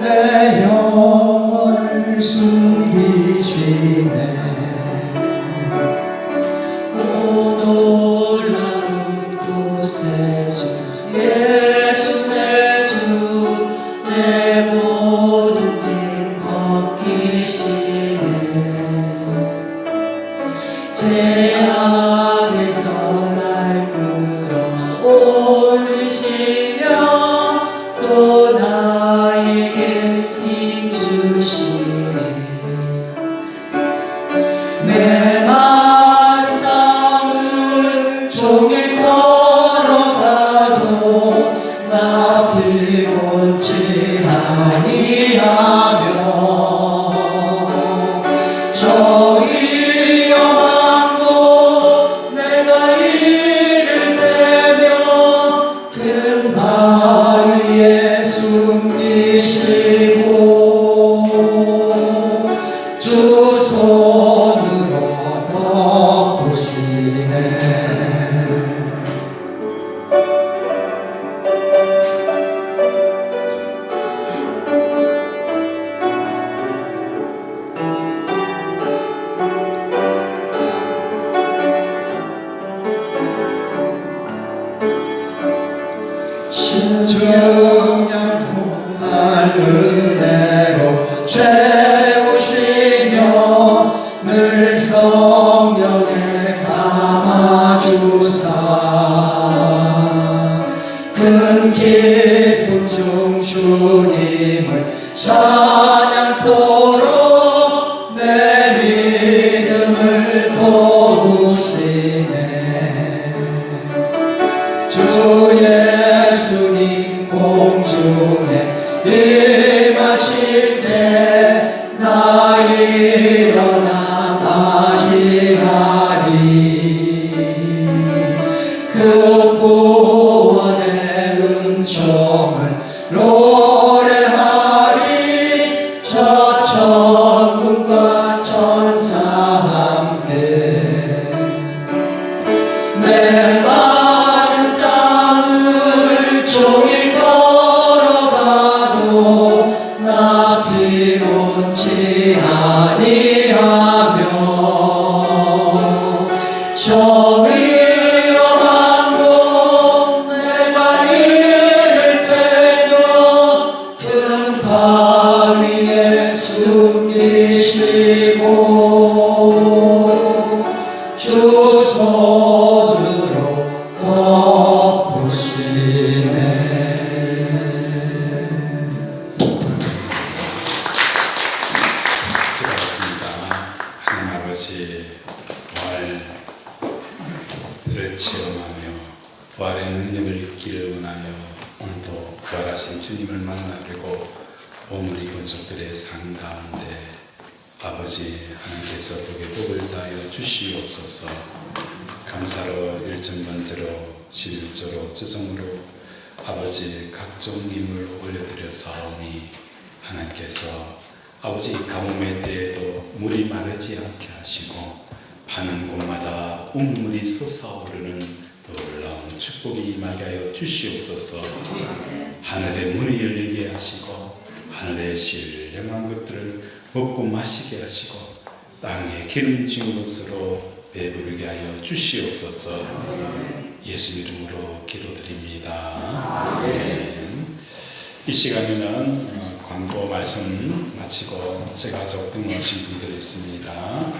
내 영혼을 숨기시네. 놀라운 구세주 예수 내 주 내 모든 짐 벗기시네. 죄악에서 날 끌어올리시며 또 나에게 힘 주시네. 내 마른 땅을 종일 걸어가도 나 피곤치 아니하며 저 위험한 곳 내가 이를 때며 큰 바위에 숨기시고 주 손으로 덮으시네. 증량 못할 은혜로 채우시며 늘 성령에 감아주사 큰 기쁨 중 주님을 찬양토록 내 믿음을 도우시네. 주 예수님 공중에 임하실 때 나 일어나 맞이하리. 그 구원의 은총을 노래하리. 저 천국과 천사 함께 내 마른 땅을 종일 걸어가도 나 피곤치 아니하며 저 위험한 곳 내가 이를 때며 큰 바위에 숨기시고 주 손으로 덮으시네. 아버지 부활을 체험하며 부활의 능력을 잊기를 원하여 오늘도 부활하신 주님을 만나려고 오늘 이 권속들의 삶 가운데 아버지 하나님께서 복의 복을 다하여 주시옵소서. 감사로 일정번제로 진일조로 주정으로 아버지 각종 임을 올려드렸사오니 하나님께서 아버지 가뭄의 때에도 물이 마르지 않게 하시고 파는 곳마다 우물이 솟아오르는 놀라운 축복이 임하게 하여 주시옵소서. 하늘의 문이 열리게 하시고 하늘의 신령한 것들을 먹고 마시게 하시고 땅에 기름진 것으로 배부르게 하여 주시옵소서. 예수 이름으로 기도드립니다. 아멘. 이 시간에는 광고 말씀 마치고 새 가족 등록하신 분들이 있습니다.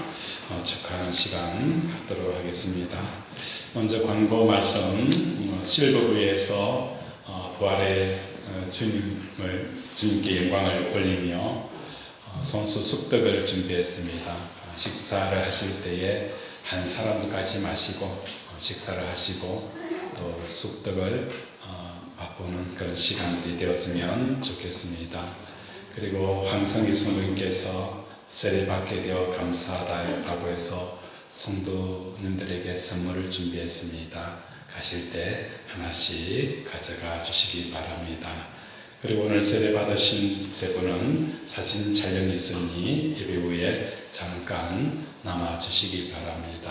축하하는 시간 갖도록 하겠습니다. 먼저 광고 말씀 실버부에서 부활의 주님께 영광을 올리며 손수 숙덕을 준비했습니다. 식사를 하실 때에 한 사람까지 마시고 식사를 하시고 또 숙덕을 맛보는 그런 시간들이 되었으면 좋겠습니다. 그리고 황성희 성도님께서 세례받게 되어 감사하다라고 해서 성도님들에게 선물을 준비했습니다. 가실 때 하나씩 가져가 주시기 바랍니다. 그리고 오늘 세례받으신 세 분은 사진 촬영이 있으니 예배 후에 잠깐 남아주시기 바랍니다.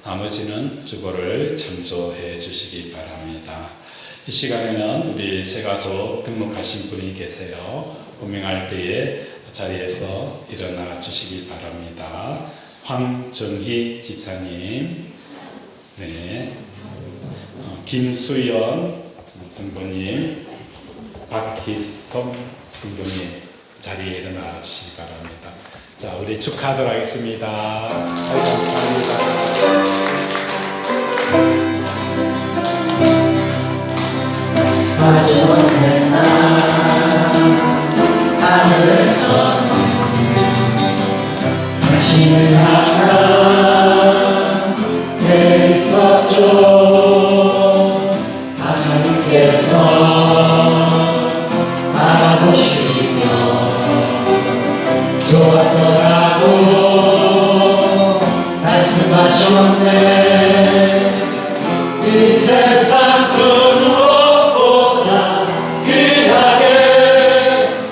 나머지는 주보를 참조해 주시기 바랍니다. 이 시간에는 우리 새가족 등록하신 분이 계세요. 호명할 때에 자리에서 일어나 주시기 바랍니다. 황정희 집사님, 네, 김수연 성도님, 박희성 성도님 자리에 일어나 주시기 바랍니다. 자, 우리 축하하도록 하겠습니다. 감사합니다. 마주보는 하늘에서 당신을 향한 내있었죠. 하나님께서 알아보시며 좋았더라고 말씀하셨네. 이 세상 그 무엇보다 귀하게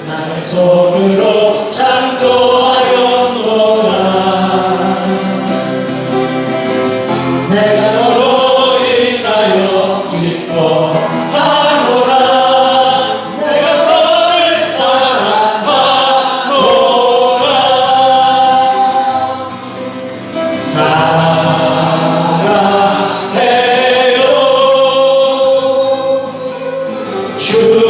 나의 손으로 창조하였노라. 내가 너로 인하여 기뻐하노라. 내가 너를 사랑하노라. 사랑해요. 축복해요.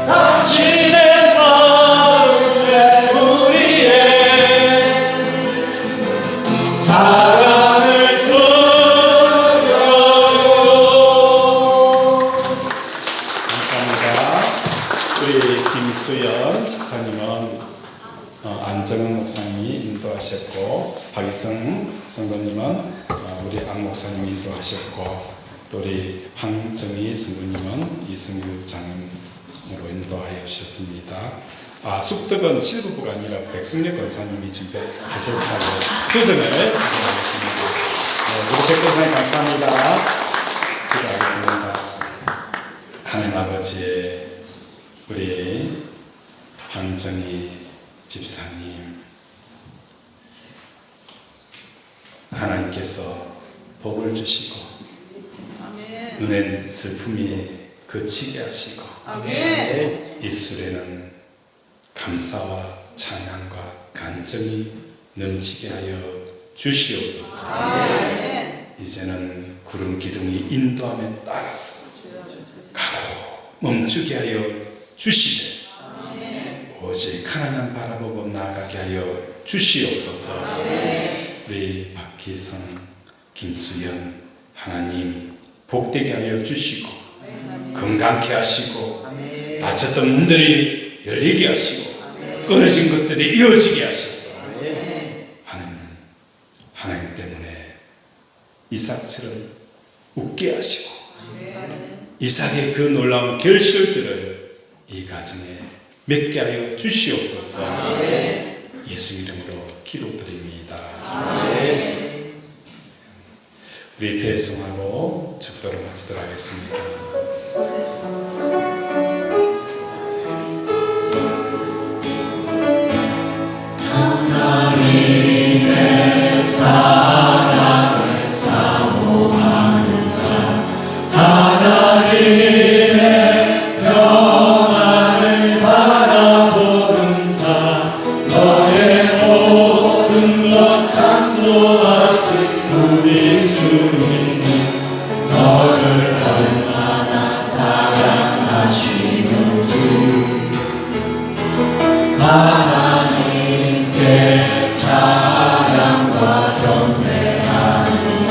당신의 마음에 우리의 사랑을 드려요. 감사합니다. 우리 김수연 집사님은 안정은 목사님이 인도하셨고, 박희성 성도님은 우리 안 목사님이 인도하셨고, 또 우리 황정희 성도님은 이승규 장로로 인도하여 주셨습니다. 숙덕은 실부부가 아니라 백승엽 권사님이 준비하셨다고 수정을 하겠습니다. 우리 백 권사님 감사합니다. 기도하겠습니다. 하나님 아버지, 우리 황정희 집사님, 하나님께서 복을 주시고 눈엔 슬픔이 그치게 하시고 입술에는 감사와 찬양과 간증이 넘치게 하여 주시옵소서. 이제는 구름 기둥이 인도함에 따라서 가고 멈추게 하여 주시되 오직 하나님만 바라보고 나아가게 하여 주시옵소서. 우리 박희성, 김수연 하나님 복되게 하여 주시고 건강케 하시고 닫혔던 문들이 열리게 하시고 끊어진 것들이 이어지게 하셔서 하나님 때문에 이삭처럼 웃게 하시고 이삭의 그 놀라운 결실들을 이 가정에 맺게 하여 주시옵소서. 예수 이름으로 기도드립니다. 우리 배송하고 축도를 마치도록 하겠습니다. 하나님의 사랑을 사모하는 자, 하나님의 평안을 바라보는 자, 너의 모든 것 창조하신 우리 주님은 너를 얼마나 사랑하시는지 하나님께 자랑과 경배하는 자,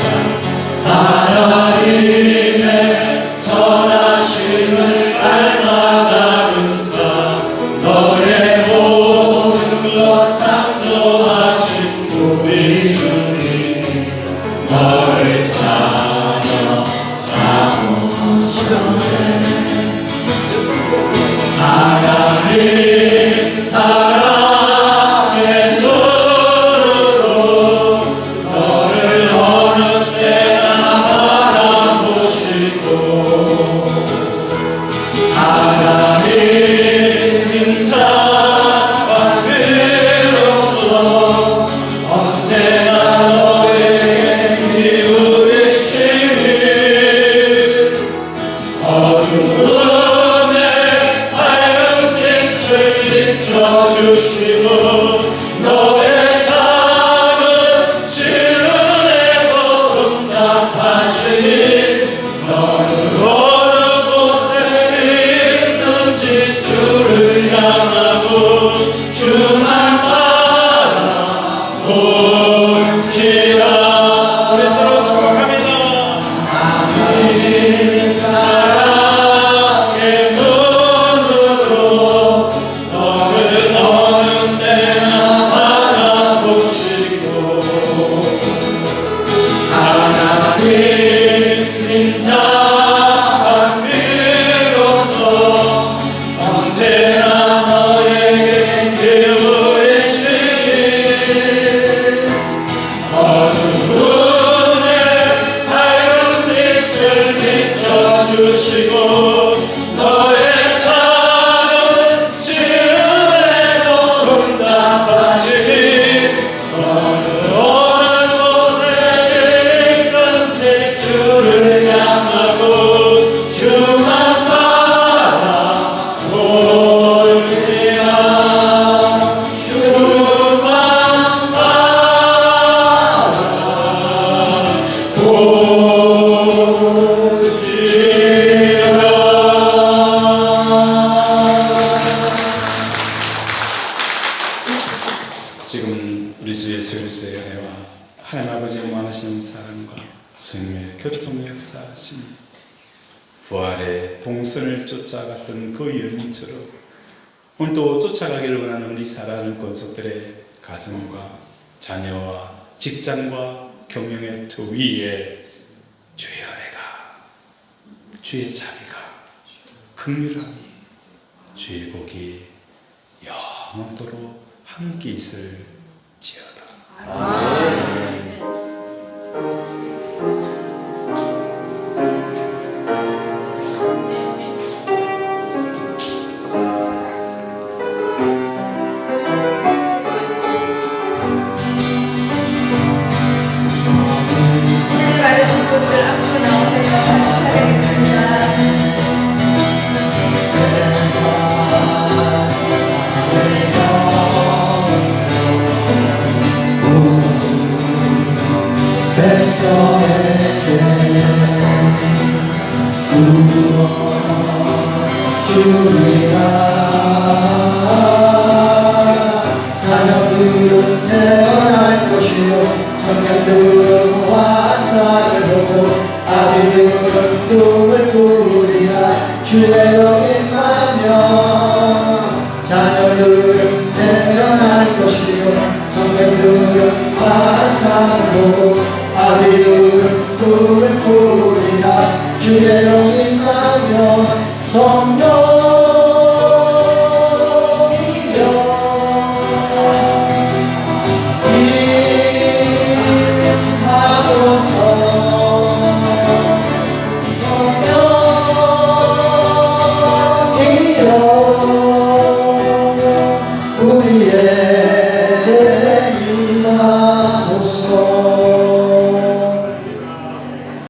하나님의 선하심을 닮아가는 자, 너의 모든 것 창조하신 우리 주님이 너를 자녀 사모하시네. 하나님 사랑의 눈으로 너를 어느 때나 바라보시고 하나님 인자와 그로서 언제나 너에게 기울이시니 어두움에 밝은 빛을 비춰주시고 너의 작은 시름에도 응답하시니 너는 어느 곳에 있든지 주를 향하고 주만 바라볼지라. 우리 서로 축복합니다. 하나님 사랑의 눈으로 너를 어느 때나 바라보시고 하나님 인자와 비로소 언제나 너에게 기울이시니 어두움에 밝은 빛을 비춰주시고 너의 작은 시름에도 응답하시니 너는 어느 곳에 있든지 주를 향하고 주만 바라볼지라. 주만 지금 우리 주 예수 그리스도의 은혜와 하나님 아버지의 많으신 사랑과 성령의 교통 역사하심, 부활의 동선을 쫓아갔던 그 여인처럼 오늘도 쫓아가기를 원하는 우리 사랑하는 권속들의 가정과 자녀와 직장과 경영의 터 위에 주의 은혜가, 주의 자비가, 긍휼함이, 주의 복이 영원토록 함께 있을지어다. 은혜 받으신 분들 앞으로 나오세요. 같이 찬양하겠습니다. 자녀들은 태어날 것이요 청년들은 환상을 보고 아비들은 꿈을 꾸리라 주의 영이 가면 괴로움하며 성령